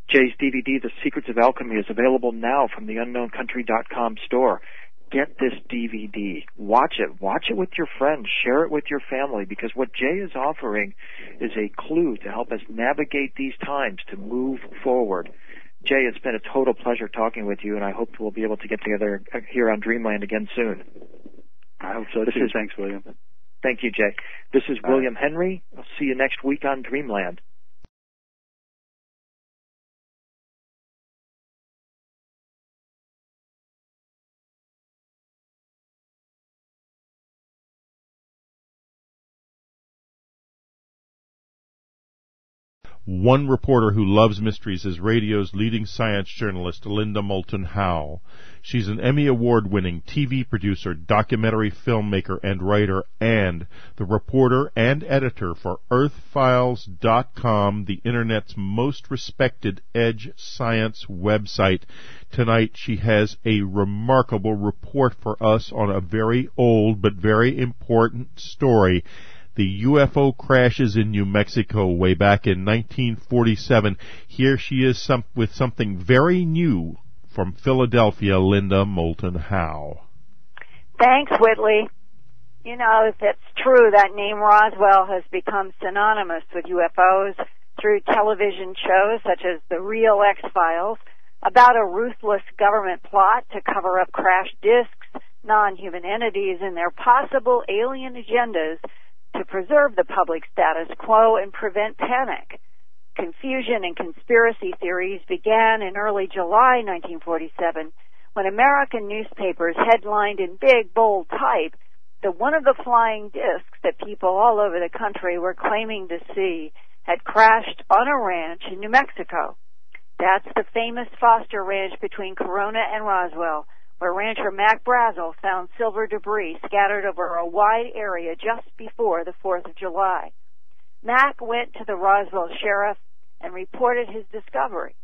S1: Jay's DVD, The Secrets of Alchemy, is available now from the UnknownCountry.com store. Get this DVD. Watch it. Watch it with your friends. Share it with your family, because what Jay is offering is a clue to help us navigate these times, to move forward. Jay, it's been a total pleasure talking with you, and I hope we'll be able to get together here on Dreamland again soon.
S2: I hope so too. Thanks, William.
S1: Thank you, Jay. This is William Henry. I'll see you next week on Dreamland.
S3: One reporter who loves mysteries is radio's leading science journalist, Linda Moulton Howe. She's an Emmy Award-winning TV producer, documentary filmmaker, and writer, and the reporter and editor for EarthFiles.com, the Internet's most respected edge science website. Tonight she has a remarkable report for us on a very old but very important story. The UFO crashes in New Mexico way back in 1947. Here she is with something very new from Philadelphia, Linda Moulton Howe.
S4: Thanks, Whitley. You know, if it's true, that name Roswell has become synonymous with UFOs through television shows such as The Real X-Files, about a ruthless government plot to cover up crash disks, non-human entities, and their possible alien agendas to preserve the public status quo and prevent panic. Confusion and conspiracy theories began in early July 1947 when American newspapers headlined in big, bold type that one of the flying discs that people all over the country were claiming to see had crashed on a ranch in New Mexico. That's the famous Foster Ranch between Corona and Roswell, where rancher Mac Brazel found silver debris scattered over a wide area just before the 4th of July. Mac went to the Roswell sheriff and reported his discovery.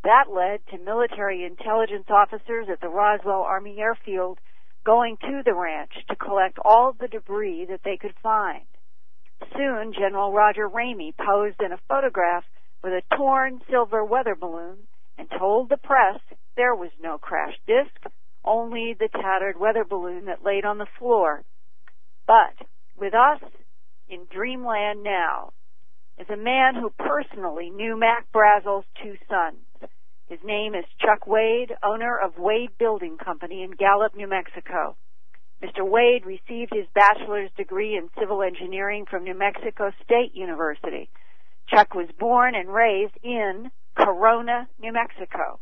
S4: That led to military intelligence officers at the Roswell Army Airfield going to the ranch to collect all the debris that they could find. Soon, General Roger Ramey posed in a photograph with a torn silver weather balloon and told the press there was no crash disc, only the tattered weather balloon that laid on the floor. But with us in dreamland now is a man who personally knew Mac Brazel's two sons. His name is Chuck Wade, owner of Wade Building Company in Gallup, New Mexico. Mr. Wade received his bachelor's degree in civil engineering from New Mexico State University. Chuck was born and raised in Corona, New Mexico.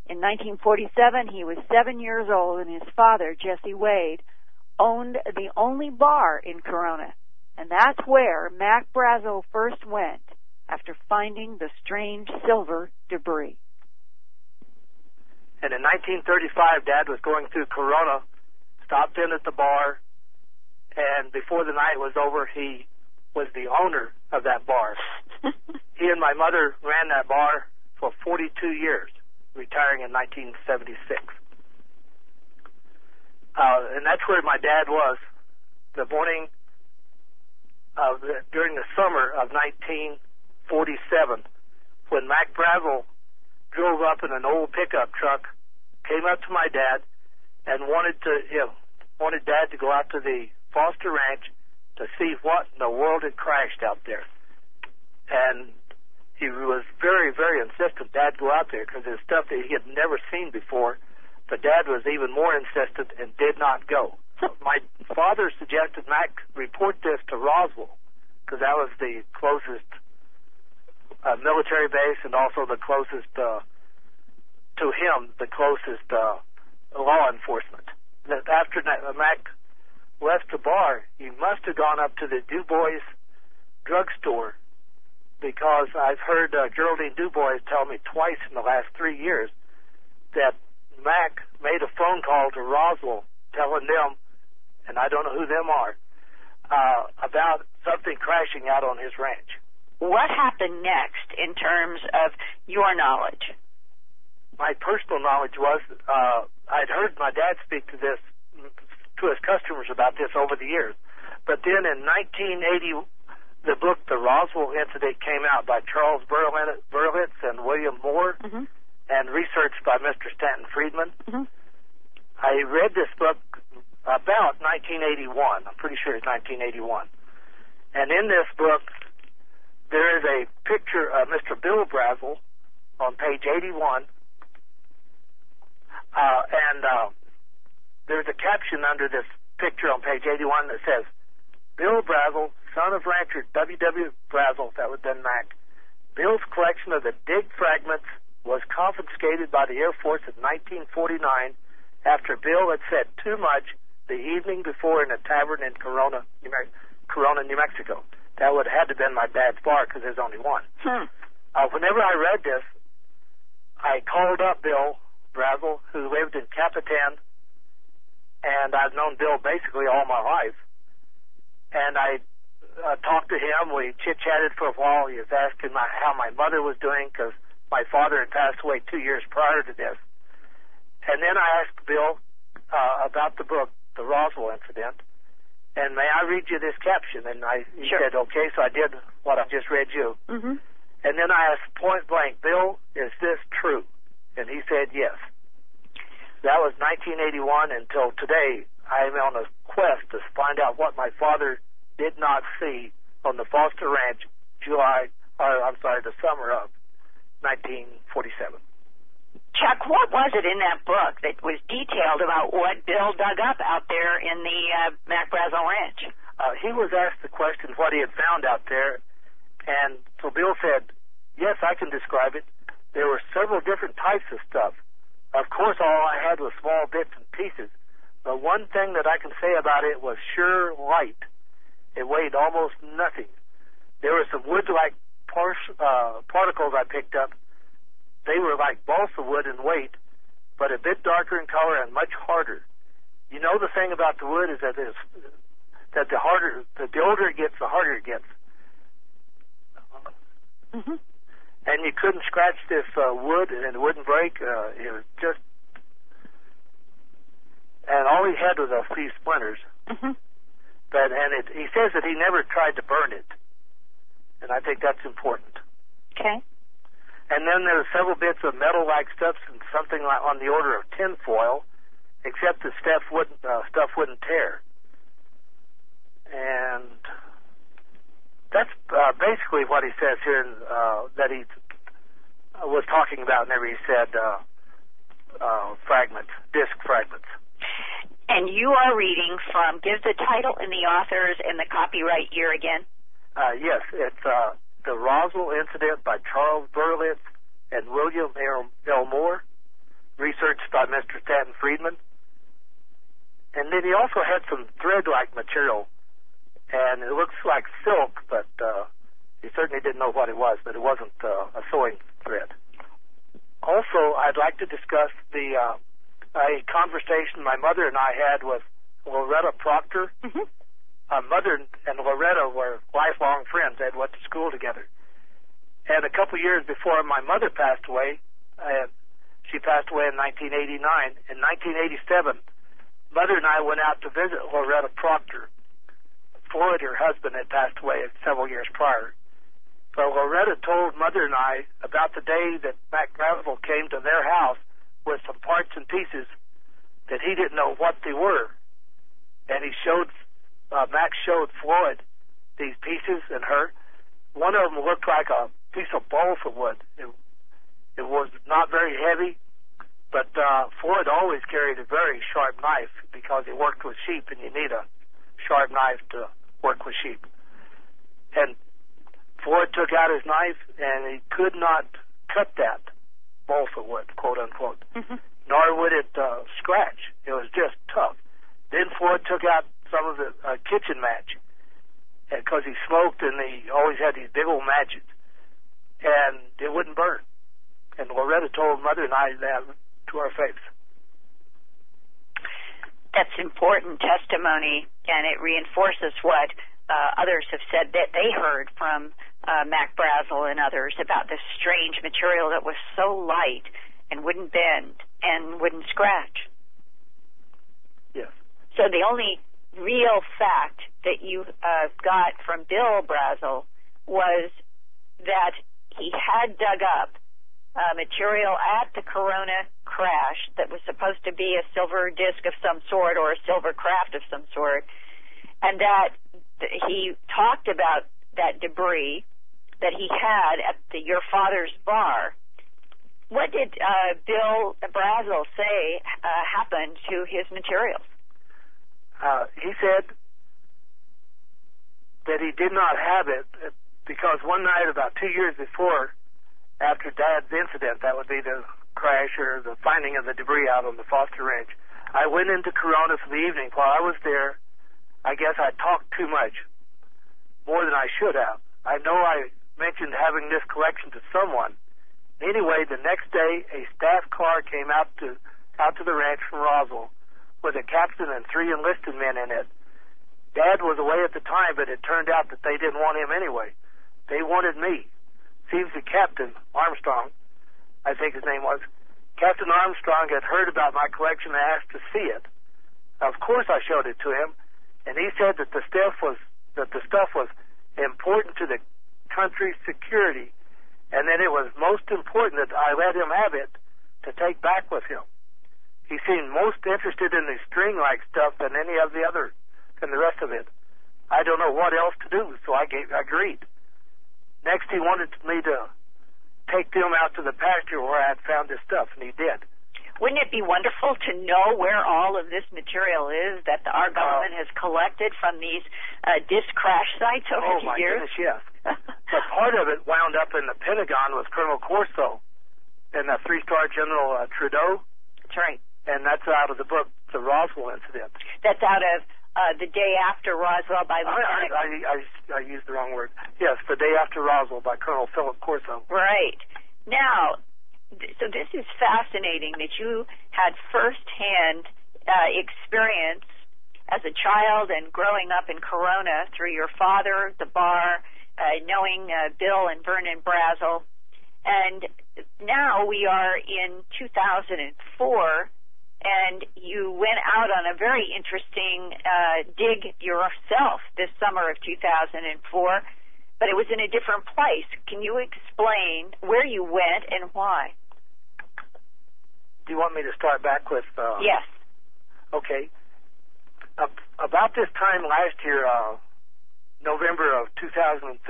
S4: In 1947, he was 7 years old, and his father, Jesse Wade, owned the only bar in Corona. And that's where Mac Brazel first went after finding the strange silver debris.
S5: And in 1935, Dad was going through Corona, stopped in at the bar, and before the night was over, he was the owner of that bar. He and my mother ran that bar for 42 years, retiring in 1976. And that's where my dad was the morning during the summer of 1947, when Mac Brazel drove up in an old pickup truck, came up to my dad, and wanted Dad to go out to the Foster Ranch to see what in the world had crashed out there. And he was very, very insistent Dad go out there because it's stuff that he had never seen before. But Dad was even more insistent and did not go. My father suggested Mac report this to Roswell because that was the closest military base and also the closest to him, the closest law enforcement. That after Mac left the bar, he must have gone up to the Du Bois drugstore, because I've heard Geraldine Du Bois tell me twice in the last 3 years that Mac made a phone call to Roswell telling them, and I don't know who them are, about something crashing out on his ranch.
S4: What happened next in terms of your knowledge?
S5: My personal knowledge was I'd heard my dad speak to his customers about this over the years. But then in 1980, the book The Roswell Incident came out by Charles Berlitz and William Moore, and researched by Mr. Stanton Friedman. I read this book about 1981. I'm pretty sure it's 1981. And in this book, there is a picture of Mr. Bill Brazel on page 81. There's a caption under this picture on page 81 that says, Bill Brazel, son of rancher W.W. Brazel, that would have been Mac. Bill's collection of the dig fragments was confiscated by the Air Force in 1949 after Bill had said too much the evening before in a tavern in Corona, New Mexico. That would have had to have been my dad's bar because there's only one. Whenever I read this, I called up Bill Brazel, who lived in Capitan, and I've known Bill basically all my life. And I talked to him. We chit-chatted for a while. He was asking how my mother was doing, because my father had passed away 2 years prior to this. And then I asked Bill about the book, The Roswell Incident, and may I read you this caption? And he
S4: Sure.
S5: said, okay, so I did what I just read you.
S4: Mm-hmm.
S5: And then I asked point blank, Bill, is this true? And he said yes. That was 1981 until today. I am on a quest to find out what my father did not see on the Foster Ranch, the summer of 1947.
S4: Chuck, what was it in that book that was detailed about what Bill dug up out there in the Mac Brazel Ranch?
S5: He was asked the question what he had found out there, and so Bill said, yes, I can describe it. There were several different types of stuff. Of course, all I had was small bits and pieces, but one thing that I can say about it was sure light. It weighed almost nothing. There were some wood-like particles I picked up. They were like balsa wood in weight, but a bit darker in color and much harder. You know, the thing about the wood is that the older it gets, the harder it gets.
S4: Mm-hmm.
S5: And you couldn't scratch this wood, and it wouldn't break. It was just, and all he had was a few splinters.
S4: Mm-hmm.
S5: He says that he never tried to burn it, and I think that's important.
S4: Okay.
S5: And then there were several bits of metal-like stuff, something like on the order of tin foil, except the stuff wouldn't tear. And that's basically what he says here that he was talking about whenever he said fragments, disc fragments.
S4: And you are reading from, give the title and the authors and the copyright year again.
S5: Yes, it's The Roswell Incident by Charles Berlitz and William L. Moore, researched by Mr. Stanton Friedman. And then he also had some thread-like material, and it looks like silk, but he certainly didn't know what it was, but it wasn't a sewing thread. Also, I'd like to discuss a conversation my mother and I had with Loretta Proctor.
S4: Mm-hmm.
S5: Mother and Loretta were lifelong friends. They had went to school together. And a couple years before my mother passed away, she passed away in 1989. In 1987, Mother and I went out to visit Loretta Proctor. Floyd, her husband, had passed away several years prior. So Loretta told Mother and I about the day that Mac Brazel came to their house with some parts and pieces that he didn't know what they were. And he showed Max showed Floyd these pieces and her. One of them looked like a piece of balsa wood. It was not very heavy, but Floyd always carried a very sharp knife because he worked with sheep, and you need a sharp knife to work with sheep. And Floyd took out his knife, and he could not cut that balsa wood, quote unquote, nor would it scratch. It was just tough. Then Floyd took out some of the kitchen match, because he smoked and he always had these big old matches, and it wouldn't burn. And Loretta told Mother and I that to our face.
S4: That's important testimony, and it reinforces what others have said that they heard from Mac Brazel and others about this strange material that was so light and wouldn't bend and wouldn't scratch.
S5: Yes.
S4: So the only real fact that you got from Bill Brazel was that he had dug up material at the Corona crash that was supposed to be a silver disc of some sort or a silver craft of some sort, and that he talked about that debris that he had at your father's bar. What did Bill Brazel say happened to his materials?
S5: He said that he did not have it because one night about 2 years before, after Dad's incident, that would be the crash or the finding of the debris out on the Foster Ranch, I went into Corona for the evening. While I was there, I guess I talked too much, more than I should have. I know I mentioned having this collection to someone. Anyway, the next day, a staff car came out to the ranch from Roswell with a captain and 3 enlisted men in it. Dad was away at the time, but it turned out that they didn't want him anyway. They wanted me. Seems the captain, Armstrong, I think his name was, Captain Armstrong had heard about my collection and asked to see it. Of course I showed it to him, and he said that the stuff was important to the country's security, and that it was most important that I let him have it to take back with him. He seemed most interested in the string-like stuff than any of the rest of it. I don't know what else to do, so I agreed. Next, he wanted me to take them out to the pasture where I had found this stuff, and he did.
S6: Wouldn't it be wonderful to know where all of this material is that our government has collected from these disc crash sites over the years?
S5: Oh, my goodness, yes. But part of it wound up in the Pentagon with Colonel Corso and the 3-star General Trudeau.
S6: That's right.
S5: And that's out of the book, The Roswell Incident.
S6: That's out of The Day After Roswell by Lieutenant...
S5: I used the wrong word. Yes, The Day After Roswell by Colonel Philip Corso.
S6: Right. Now, so this is fascinating that you had firsthand experience as a child and growing up in Corona through your father, the bar, knowing Bill and Vernon Brazel. And now we are in 2004, and you went out on a very interesting dig yourself this summer of 2004, but it was in a different place. Can you explain where you went and why?
S5: Do you want me to start back with...
S6: Yes.
S5: Okay. About this time last year, November of 2003,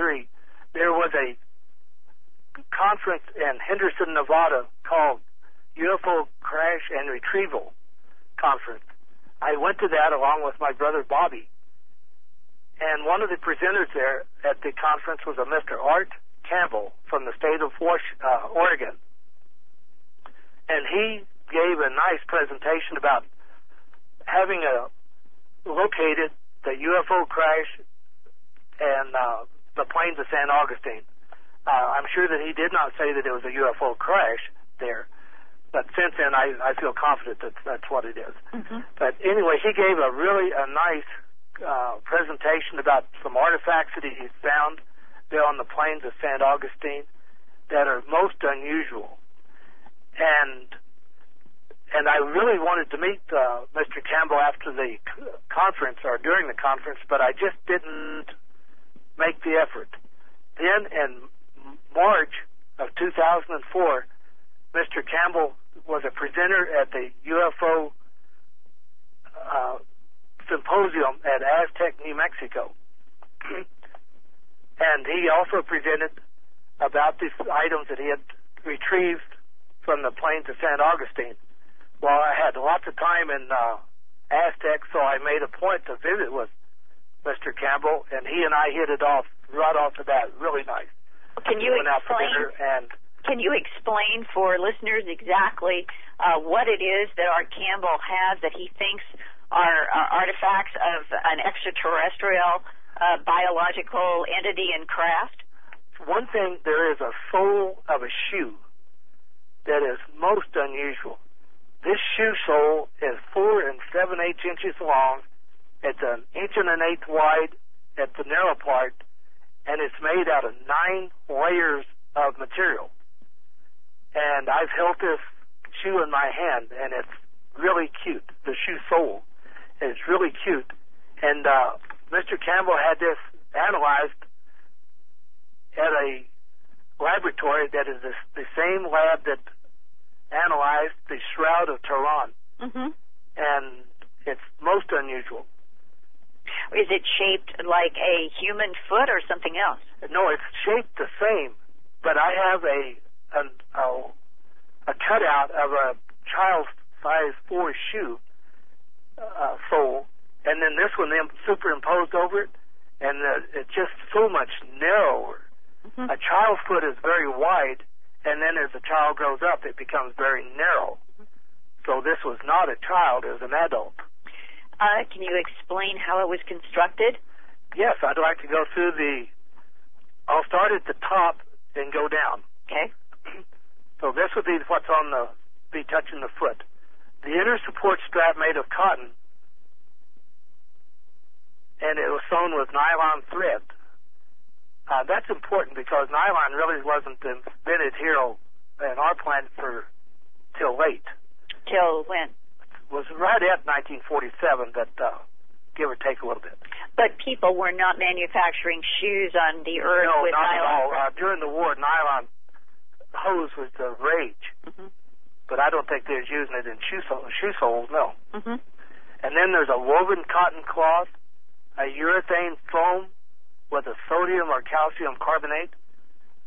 S5: there was a conference in Henderson, Nevada called UFO Crash and Retrieval Conference. I went to that along with my brother Bobby. And one of the presenters there at the conference was a Mr. Art Campbell from the state of Oregon. And he gave a nice presentation about having located the UFO crash and the plains of San Augustine. I'm sure that he did not say that it was a UFO crash there, but since then I feel confident that that's what it is. Mm-hmm. But anyway, he gave a nice presentation about some artifacts that he found there on the plains of San Augustine that are most unusual. And I really wanted to meet Mr. Campbell after the conference or during the conference, but I just didn't make the effort. Then in March of 2004, Mr. Campbell was a presenter at the UFO symposium at Aztec, New Mexico. And he also presented about these items that he had retrieved from the plains of San Augustine. Well, I had lots of time in Aztec, so I made a point to visit with Mr. Campbell, and he and I hit it off right off the bat, really nice.
S6: Can you explain for listeners exactly what it is that Art Campbell has that he thinks are artifacts of an extraterrestrial biological entity and craft?
S5: One thing, there is a sole of a shoe that is most unusual. This shoe sole is 4 7/8 inches long. It's 1 1/8 inches wide at the narrow part, and it's made out of 9 layers of material. And I've held this shoe in my hand, and it's really cute. The shoe sole is really cute. And Mr. Campbell had this analyzed at a laboratory that is the same lab that analyzed the Shroud of Turin. Mm-hmm. And it's most unusual.
S6: Is it shaped like a human foot or something else?
S5: No, it's shaped the same, but I have a cutout of a child's size 4 shoe sole, and then this one superimposed over it, and it's just so much narrower. Mm-hmm. A child's foot is very wide, and then as the child grows up, it becomes very narrow. So this was not a child, it was an adult.
S6: Can you explain how it was constructed?
S5: Yes, I'd like to go through the I'll start at the top and go down.
S6: Okay.
S5: So this would be what's be touching the foot. The inner support strap made of cotton, and it was sewn with nylon thread. That's important because nylon really wasn't invented here in our plant till late.
S6: Till when?
S5: It was right at 1947, but give or take a little bit.
S6: But people were not manufacturing shoes on the earth with
S5: not
S6: nylon.
S5: At all. During the war, nylon hose was the rage.
S6: Mm-hmm.
S5: But I don't think they were using it in shoe soles, no.
S6: Mm-hmm.
S5: And then there's a woven cotton cloth, a urethane foam with a sodium or calcium carbonate,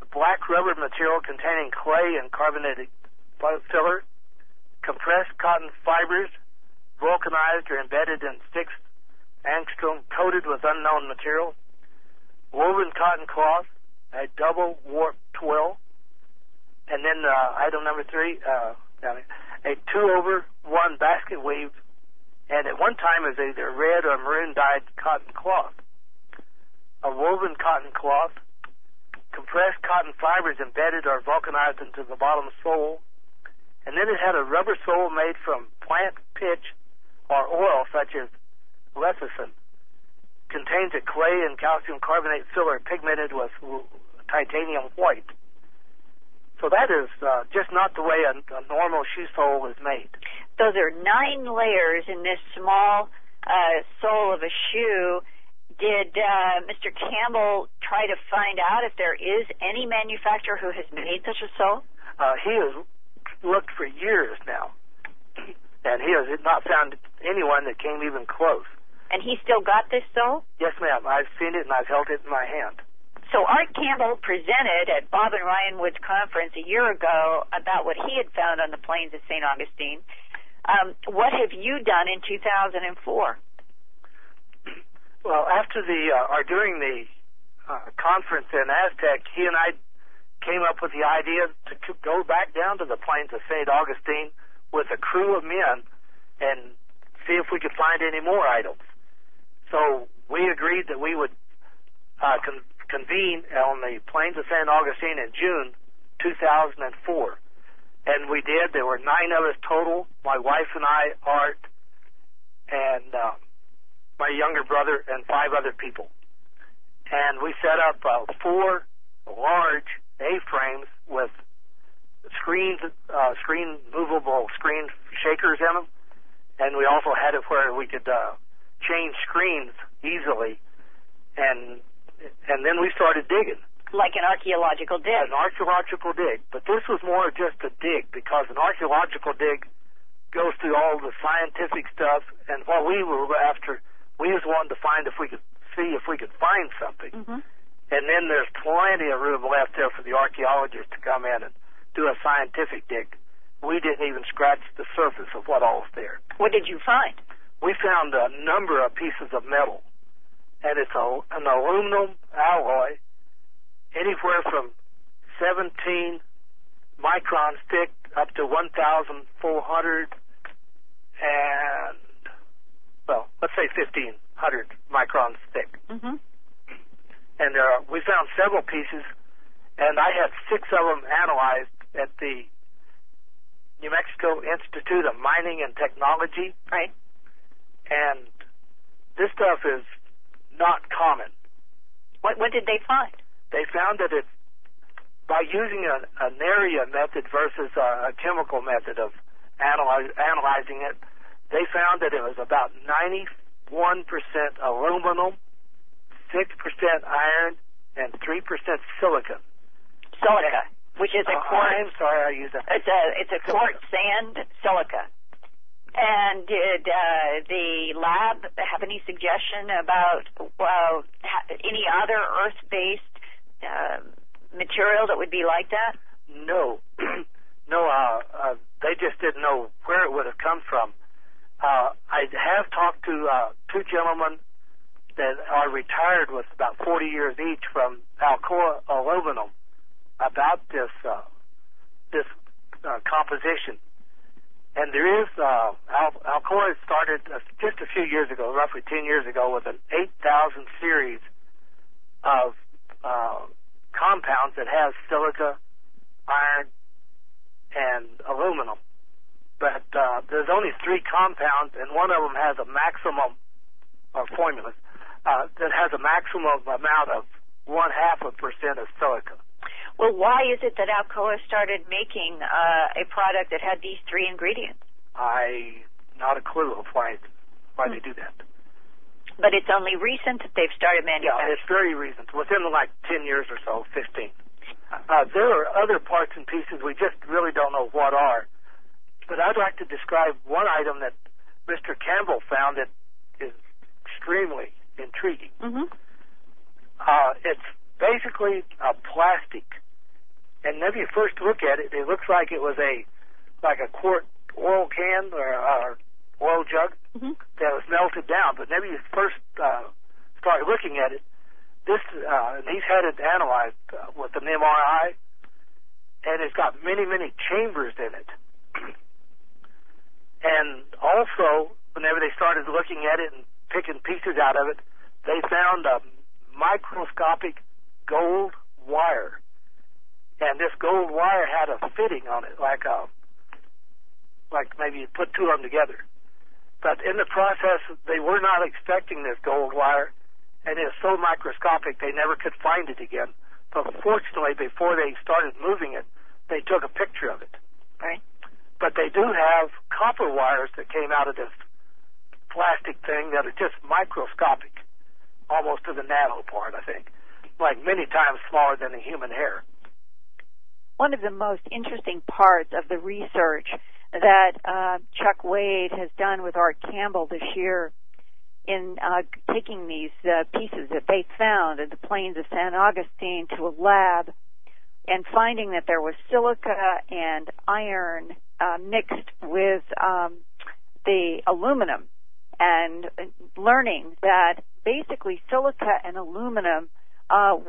S5: a black rubber material containing clay and carbonated filler, compressed cotton fibers, vulcanized or embedded in 6 angstrom, coated with unknown material, woven cotton cloth, a double warp twill, and then item number 3, a 2/1 basket weave, and at one time is either red or maroon dyed cotton cloth, a woven cotton cloth, compressed cotton fibers embedded or vulcanized into the bottom sole, and then it had a rubber sole made from plant pitch or oil such as lecithin, contains a clay and calcium carbonate filler pigmented with titanium white. So that is just not the way a normal shoe sole is made.
S6: Those are 9 layers in this small sole of a shoe. Did Mr. Campbell try to find out if there is any manufacturer who has made such a sole?
S5: He has looked for years now, and he has not found anyone that came even close.
S6: And he still got this sole?
S5: Yes, ma'am. I've seen it, and I've held it in my hand.
S6: So Art Campbell presented at Bob and Ryan Wood's conference a year ago about what he had found on the plains of St. Augustine. What have you done in 2004?
S5: Well, after during the conference in Aztec, he and I came up with the idea to go back down to the plains of St. Augustine with a crew of men and see if we could find any more items. So we agreed that we would convene on the plains of St. Augustine in June 2004. And we did. There were 9 of us total, my wife and I, Art, and my younger brother, and 5 other people. And we set up 4 large A-frames with movable screen shakers in them. And we also had it where we could change screens easily. And then we started digging.
S6: Like an archaeological dig.
S5: An archaeological dig. But this was more just a dig, because an archaeological dig goes through all the scientific stuff, and what we were after, we just wanted to find if we could find something.
S6: Mm-hmm.
S5: And then there's plenty of room left there for the archaeologists to come in and do a scientific dig. We didn't even scratch the surface of what all was there.
S6: What did you find?
S5: We found a number of pieces of metal, and it's an aluminum alloy, anywhere from 17 microns thick up to 1,400 and, well, let's say 1,500 microns thick.
S6: Mm-hmm.
S5: And we found several pieces, and I had 6 of them analyzed at the New Mexico Institute of Mining and Technology.
S6: Right.
S5: And this stuff is not common.
S6: What did they find?
S5: They found that by using an area method versus a chemical method of analyzing it, they found that it was about 91% aluminum, 6% iron, and 3% silicon.
S6: Silica, which is a quartz.
S5: I'm sorry, I used that.
S6: It's a quartz sand silica. And did the lab have any suggestion about any other earth-based material that would be like that?
S5: No. They just didn't know where it would have come from. I have talked to 2 gentlemen that are retired with about 40 years each from Alcoa Aluminum about this composition. And there is, Alcoa started just a few years ago, roughly 10 years ago, with an 8,000 series of compounds that have silica, iron, and aluminum. But there's only 3 compounds, and one of them has a maximum, or formulas, that has a maximum amount of 0.5% of silica.
S6: Well, why is it that Alcoa started making a product that had these 3 ingredients?
S5: Not a clue of why they do that.
S6: But it's only recent that they've started manufacturing.
S5: Yeah, it's very recent, within like 10 years or so, 15. There are other parts and pieces we just really don't know what are. But I'd like to describe one item that Mr. Campbell found that is extremely intriguing.
S6: Mm-hmm.
S5: It's basically a plastic. And when you first look at it, it looks like it was like a quart oil can or oil jug that was melted down. But whenever you first start looking at it, and he's had it analyzed with an MRI, and it's got many, many chambers in it. And also, whenever they started looking at it and picking pieces out of it, they found a microscopic gold wire. And this gold wire had a fitting on it, like maybe you put 2 of them together. But in the process, they were not expecting this gold wire, and it's so microscopic they never could find it again. But fortunately, before they started moving it, they took a picture of it.
S6: Right.
S5: But they do have copper wires that came out of this plastic thing that are just microscopic, almost to the nano part, I think, like many times smaller than a human hair.
S4: One of the most interesting parts of the research that Chuck Wade has done with Art Campbell this year in taking these pieces that they found in the plains of San Augustine to a lab and finding that there was silica and iron mixed with the aluminum, and learning that basically silica and aluminum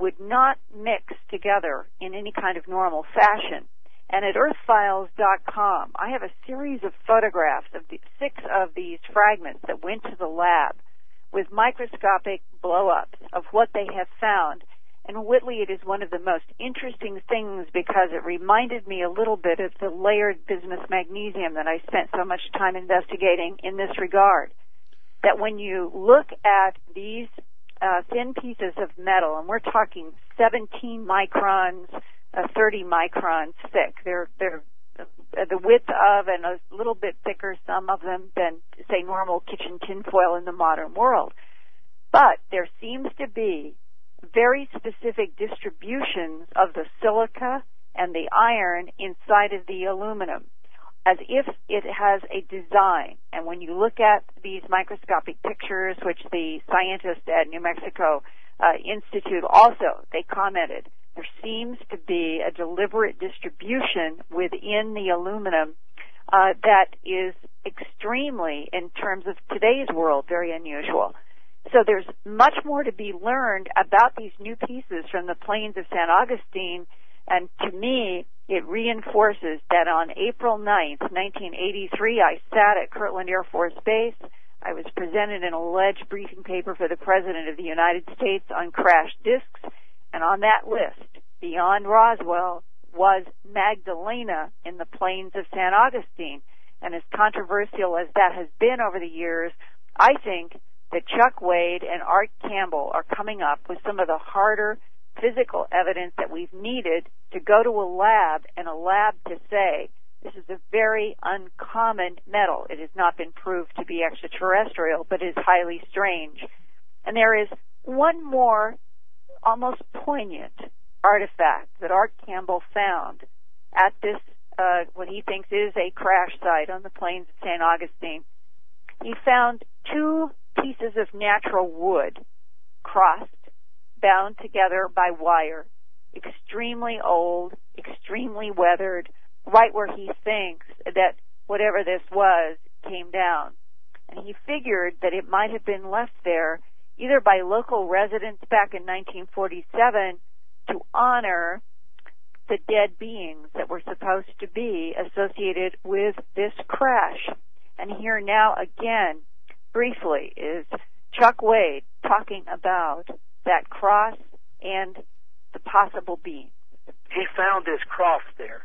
S4: would not mix together in any kind of normal fashion. And at earthfiles.com, I have a series of photographs of 6 of these fragments that went to the lab with microscopic blow-ups of what they have found. And Whitley, it is one of the most interesting things because it reminded me a little bit of the layered bismuth magnesium that I spent so much time investigating in this regard. That when you look at these thin pieces of metal, and we're talking 17 microns, 30 microns thick. They're the width of and a little bit thicker, some of them, than, say, normal kitchen tinfoil in the modern world. But there seems to be very specific distributions of the silica and the iron inside of the aluminum, as if it has a design. And when you look at these microscopic pictures, which the scientists at New Mexico Institute also, they commented, there seems to be a deliberate distribution within the aluminum that is extremely, in terms of today's world, very unusual. So there's much more to be learned about these new pieces from the plains of San Augustine, and to me, it reinforces that on April 9th, 1983, I sat at Kirtland Air Force Base. I was presented an alleged briefing paper for the President of the United States on crashed discs, and on that list, beyond Roswell, was Magdalena in the plains of San Augustine. And as controversial as that has been over the years, I think that Chuck Wade and Art Campbell are coming up with some of the harder physical evidence that we've needed to go to a lab, and a lab to say, this is a very uncommon metal. It has not been proved to be extraterrestrial, but is highly strange. And there is one more almost poignant artifact that Art Campbell found at this, what he thinks is a crash site on the plains of St. Augustine. He found 2 pieces of natural wood crossed, bound together by wire, extremely old, extremely weathered, right where he thinks that whatever this was came down. And he figured that it might have been left there either by local residents back in 1947 to honor the dead beings that were supposed to be associated with this crash. And here now again, briefly, is Chuck Wade talking about that cross and the possible being?
S5: He found this cross there.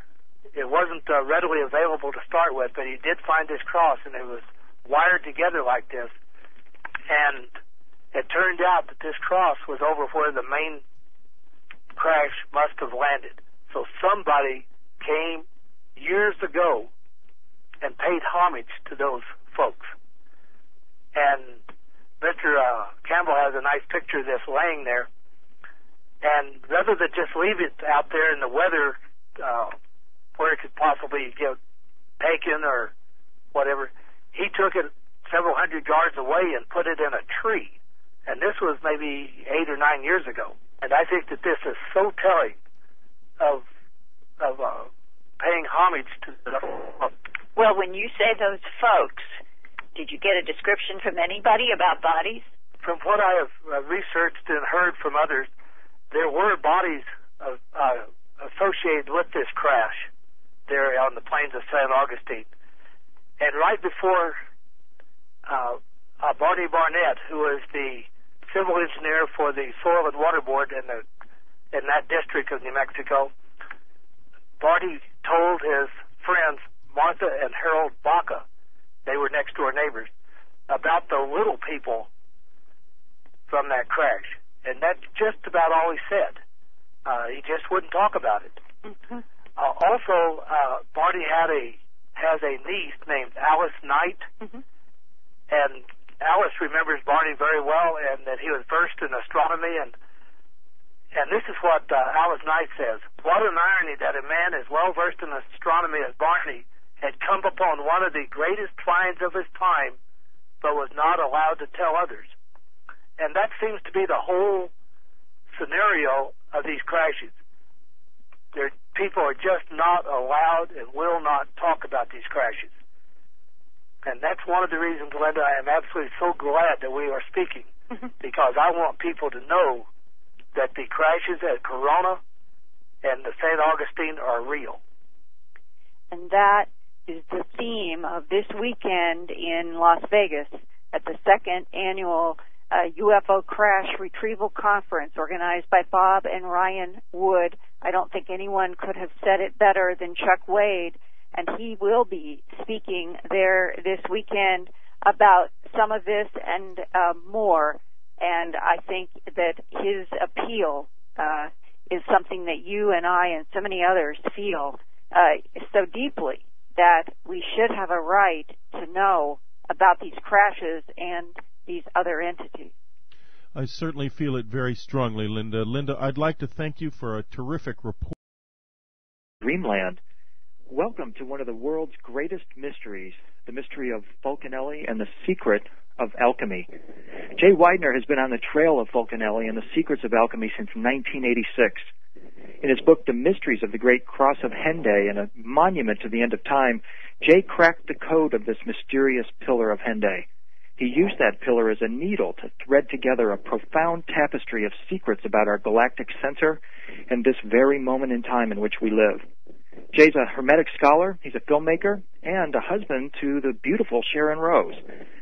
S5: It wasn't readily available to start with, but he did find this cross, and it was wired together like this. And it turned out that this cross was over where the main crash must have landed. So somebody came years ago and paid homage to those folks. And Mr. Campbell has a nice picture of this laying there. And rather than just leave it out there in the weather where it could possibly get taken or whatever, he took it several hundred yards away and put it in a tree. And this was maybe 8 or 9 years ago. And I think that this is so telling of paying homage to the...
S6: Well, when you say those folks, did you get a description from anybody about bodies?
S5: From what I have researched and heard from others, there were bodies associated with this crash there on the plains of St. Augustine. And right before Barney Barnett, who was the civil engineer for the Soil and Water Board in that district of New Mexico, Barney told his friends, Martha and Harold Baca, they were next door neighbors, about the little people from that crash. And that's just about all he said. He just wouldn't talk about it. Mm-hmm. Also, Barney has a niece named Alice Knight, mm-hmm. and Alice remembers Barney very well, and that he was versed in astronomy. And this is what Alice Knight says: "What an irony that a man as well versed in astronomy as Barney had come upon one of the greatest finds of his time, but was not allowed to tell others." And that seems to be the whole scenario of these crashes. People are just not allowed and will not talk about these crashes. And that's one of the reasons, Linda, I am absolutely so glad that we are speaking, because I want people to know that the crashes at Corona and the St. Augustine are real.
S4: And that is the theme of this weekend in Las Vegas at the second annual UFO Crash Retrieval Conference organized by Bob and Ryan Wood. I don't think anyone could have said it better than Chuck Wade, and he will be speaking there this weekend about some of this and more. And I think that his appeal is something that you and I and so many others feel so deeply, that we should have a right to know about these crashes and these other entities.
S3: I certainly feel it very strongly, Linda. Linda, I'd like to thank you for a terrific report.
S1: Dreamland. Welcome to one of the world's greatest mysteries, the mystery of Fulcanelli and the Secret of Alchemy. Jay Weidner has been on the trail of Fulcanelli and the Secrets of Alchemy since 1986. In his book, The Mysteries of the Great Cross of Hendaye and a Monument to the End of Time, Jay cracked the code of this mysterious pillar of Hendaye. He used that pillar as a needle to thread together a profound tapestry of secrets about our galactic center and this very moment in time in which we live. Jay's a Hermetic scholar, he's a filmmaker, and a husband to the beautiful Sharon Rose.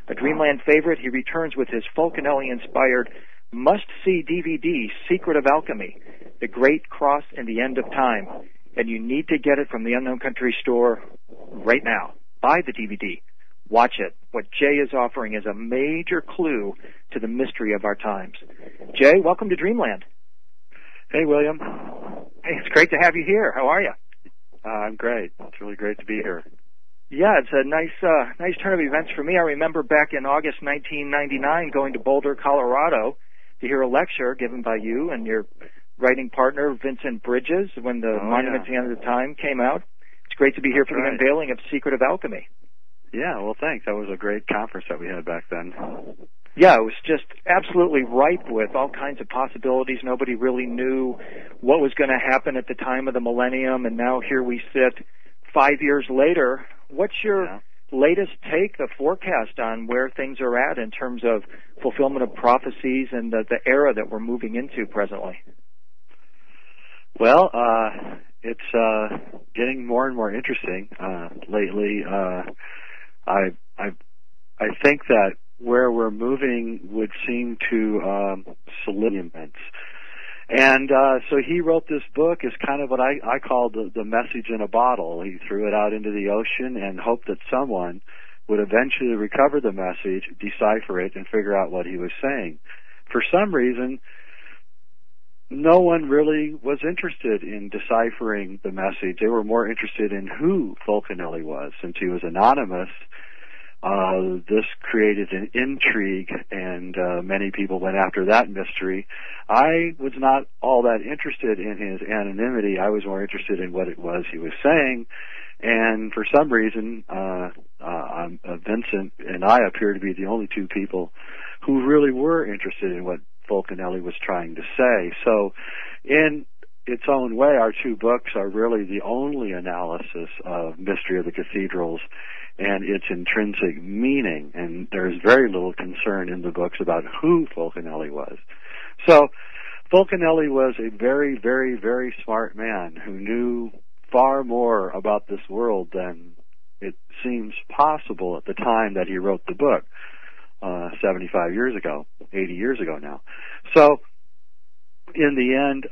S1: A Dreamland favorite, he returns with his Fulcanelli-inspired must-see DVD, Secret of Alchemy, The Great Cross and the End of Time. And you need to get it from the Unknown Country store right now. Buy the DVD. Watch it. What Jay is offering is a major clue to the mystery of our times. Jay, welcome to Dreamland.
S2: Hey, William.
S1: Hey, it's great to have you here. How are you?
S2: I'm great. It's really great to be here.
S1: Yeah, it's a nice turn of events for me. I remember back in August 1999 going to Boulder, Colorado to hear a lecture given by you and your writing partner, Vincent Bridges, when the Monument to the End of Time came out. It's great to be here for the unveiling of Secret of Alchemy.
S2: Yeah, well, thanks. That was a great conference that we had back then.
S1: Yeah, it was just absolutely ripe with all kinds of possibilities. Nobody really knew what was going to happen at the time of the millennium, and now here we sit 5 years later. What's your latest take, the forecast on where things are at in terms of fulfillment of prophecies and the era that we're moving into presently?
S2: Well, it's getting more and more interesting lately. I think that where we're moving would seem to solidify, And so he wrote this book as kind of what I call the message in a bottle. He threw it out into the ocean and hoped that someone would eventually recover the message, decipher it, and figure out what he was saying. For some reason, no one really was interested in deciphering the message. They were more interested in who Fulcanelli was. Since he was anonymous, this created an intrigue, and many people went after that mystery. I was not all that interested in his anonymity. I was more interested in what it was he was saying, and for some reason, Vincent and I appear to be the only two people who really were interested in what Fulcanelli was trying to say. So, in its own way, our two books are really the only analysis of Mystery of the Cathedrals and its intrinsic meaning, and there's very little concern in the books about who Fulcanelli was. So, Fulcanelli was a very, very, very smart man who knew far more about this world than it seems possible at the time that he wrote the book, 75 years ago, 80 years ago now. So, in the end,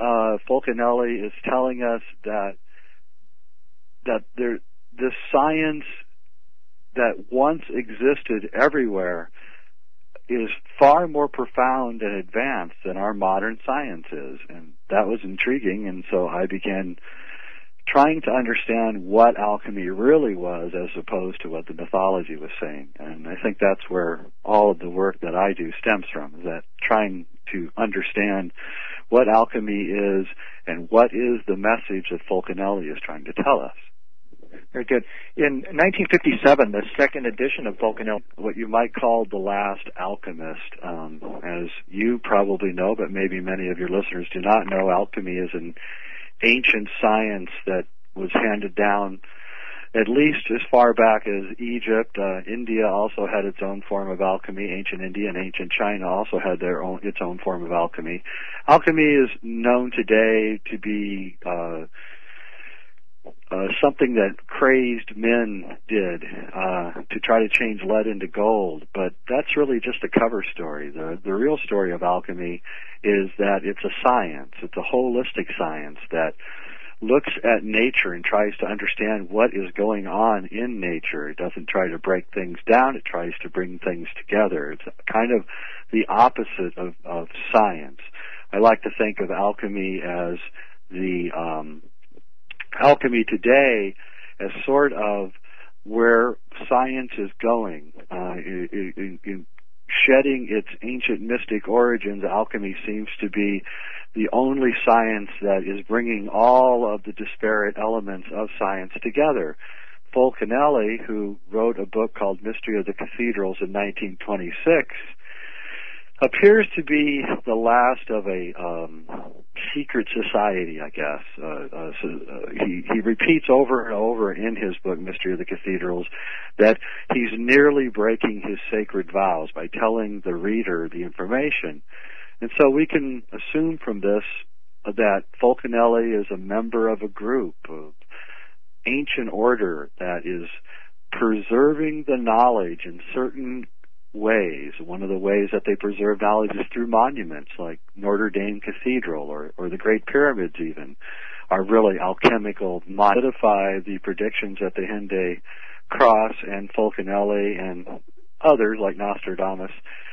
S2: Fulcanelli is telling us that this science that once existed everywhere is far more profound and advanced than our modern science is. And that was intriguing, and so I began trying to understand what alchemy really was as opposed to what the mythology was saying. And I think that's where all of the work that I do stems from, is that trying to understand what alchemy is and what is the message that Fulcanelli is trying to tell us.
S1: Very good. In 1957, the second edition of Fulcanelli,
S2: what you might call the last alchemist, as you probably know, but maybe many of your listeners do not know, alchemy is an ancient science that was handed down at least as far back as Egypt. India also had its own form of alchemy. Ancient India and ancient China also had its own form of alchemy. Alchemy is known today to be something that crazed men did to try to change lead into gold, but that's really just a cover story. The real story of alchemy is that it's a science. It's a holistic science that looks at nature and tries to understand what is going on in nature. It doesn't try to break things down. It tries to bring things together. It's kind of the opposite of science. I like to think of alchemy as alchemy today as sort of where science is going. In shedding its ancient mystic origins, alchemy seems to be the only science that is bringing all of the disparate elements of science together. Fulcanelli, who wrote a book called Mystery of the Cathedrals in 1926, appears to be the last of a secret society, I guess. He repeats over and over in his book, Mystery of the Cathedrals, that he's nearly breaking his sacred vows by telling the reader the information. And so we can assume from this that Fulcanelli is a member of a group of ancient order that is preserving the knowledge in certain ways. One of the ways that they preserve knowledge is through monuments like Notre Dame Cathedral or the Great Pyramids even are really alchemical, modify the predictions that the Hendaye Cross and Fulcanelli and others like Nostradamus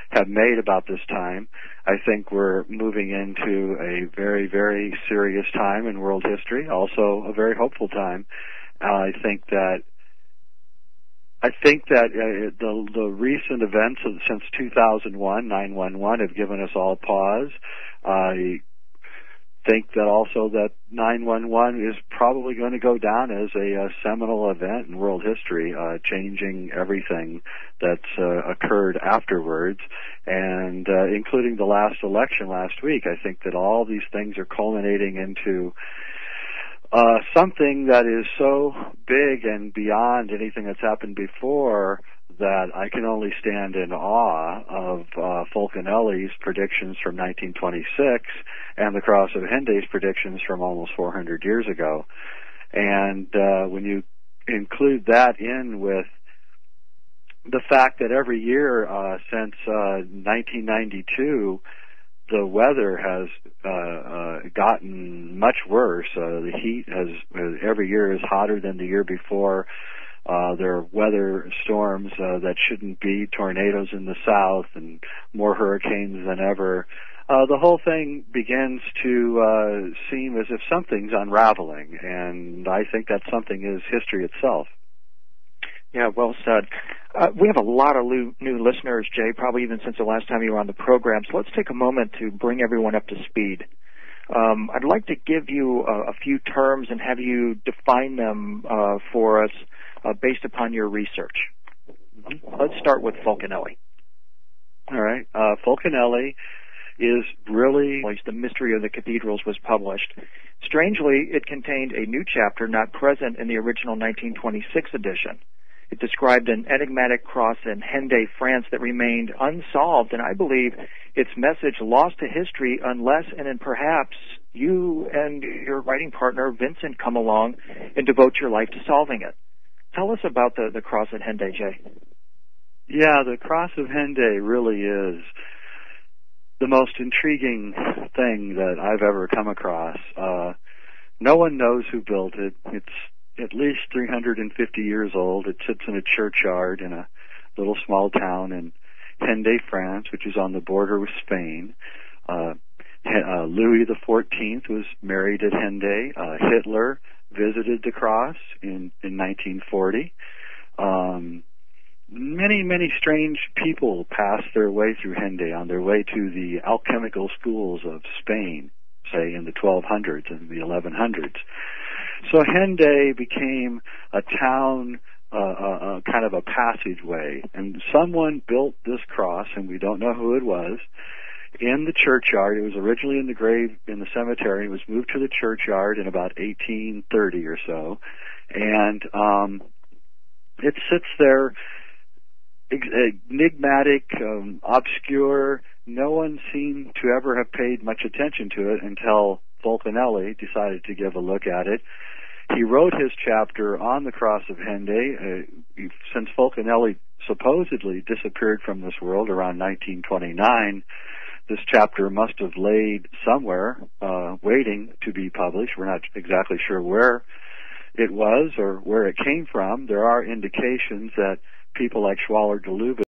S2: have made about this time. I think we're moving into a very, very serious time in world history, also a very hopeful time. I think that the recent events since 2001, 9/11, have given us all pause. I think that also that 9/11 is probably going to go down as a seminal event in world history, changing everything that's occurred afterwards, and including the last election last week. I think that all these things are culminating into something that is so big and beyond anything that's happened before that I can only stand in awe of Fulcanelli's predictions from 1926 and the Cross of Hendaye's predictions from almost 400 years ago. And when you include that in with the fact that every year since 1992, the weather has gotten much worse. The heat has every year is hotter than the year before. There are weather storms that shouldn't be, tornadoes in the south, and more hurricanes than ever. The whole thing begins to seem as if something's unraveling, and I think that something is history itself.
S1: Yeah, well said. We have a lot of new listeners, Jay, probably even since the last time you were on the program, so let's take a moment to bring everyone up to speed. I'd like to give you a few terms and have you define them for us based upon your research. Let's start with Fulcanelli.
S2: All right. Fulcanelli is really...
S1: The Mystery of the Cathedrals was published. Strangely, it contained a new chapter not present in the original 1926 edition. It described an enigmatic cross in Hendaye, France that remained unsolved, and I believe its message lost to history unless and then perhaps you and your writing partner, Vincent, come along and devote your life to solving it. Tell us about the cross at Hendaye, Jay.
S2: Yeah, the cross of Hendaye really is the most intriguing thing that I've ever come across. No one knows who built it. It's at least 350 years old. It sits in a churchyard in a little small town in Hendaye, France, which is on the border with Spain. Louis XIV was married at Hendaye. Hitler visited the cross in 1940. Many strange people passed their way through Hendaye on their way to the alchemical schools of Spain, say in the 1200s and the 1100s. So Hendaye became a town, kind of a passageway, and someone built this cross, and we don't know who it was, in the churchyard. It was originally in the grave in the cemetery. It was moved to the churchyard in about 1830 or so, and it sits there, enigmatic, obscure. No one seemed to ever have paid much attention to it until Fulcanelli decided to give a look at it. He wrote his chapter on the cross of Hendaye. Since Fulcanelli supposedly disappeared from this world around 1929, this chapter must have laid somewhere, waiting to be published. We're not exactly sure where it was or where it came from. There are indications that people like Schwaller de Luve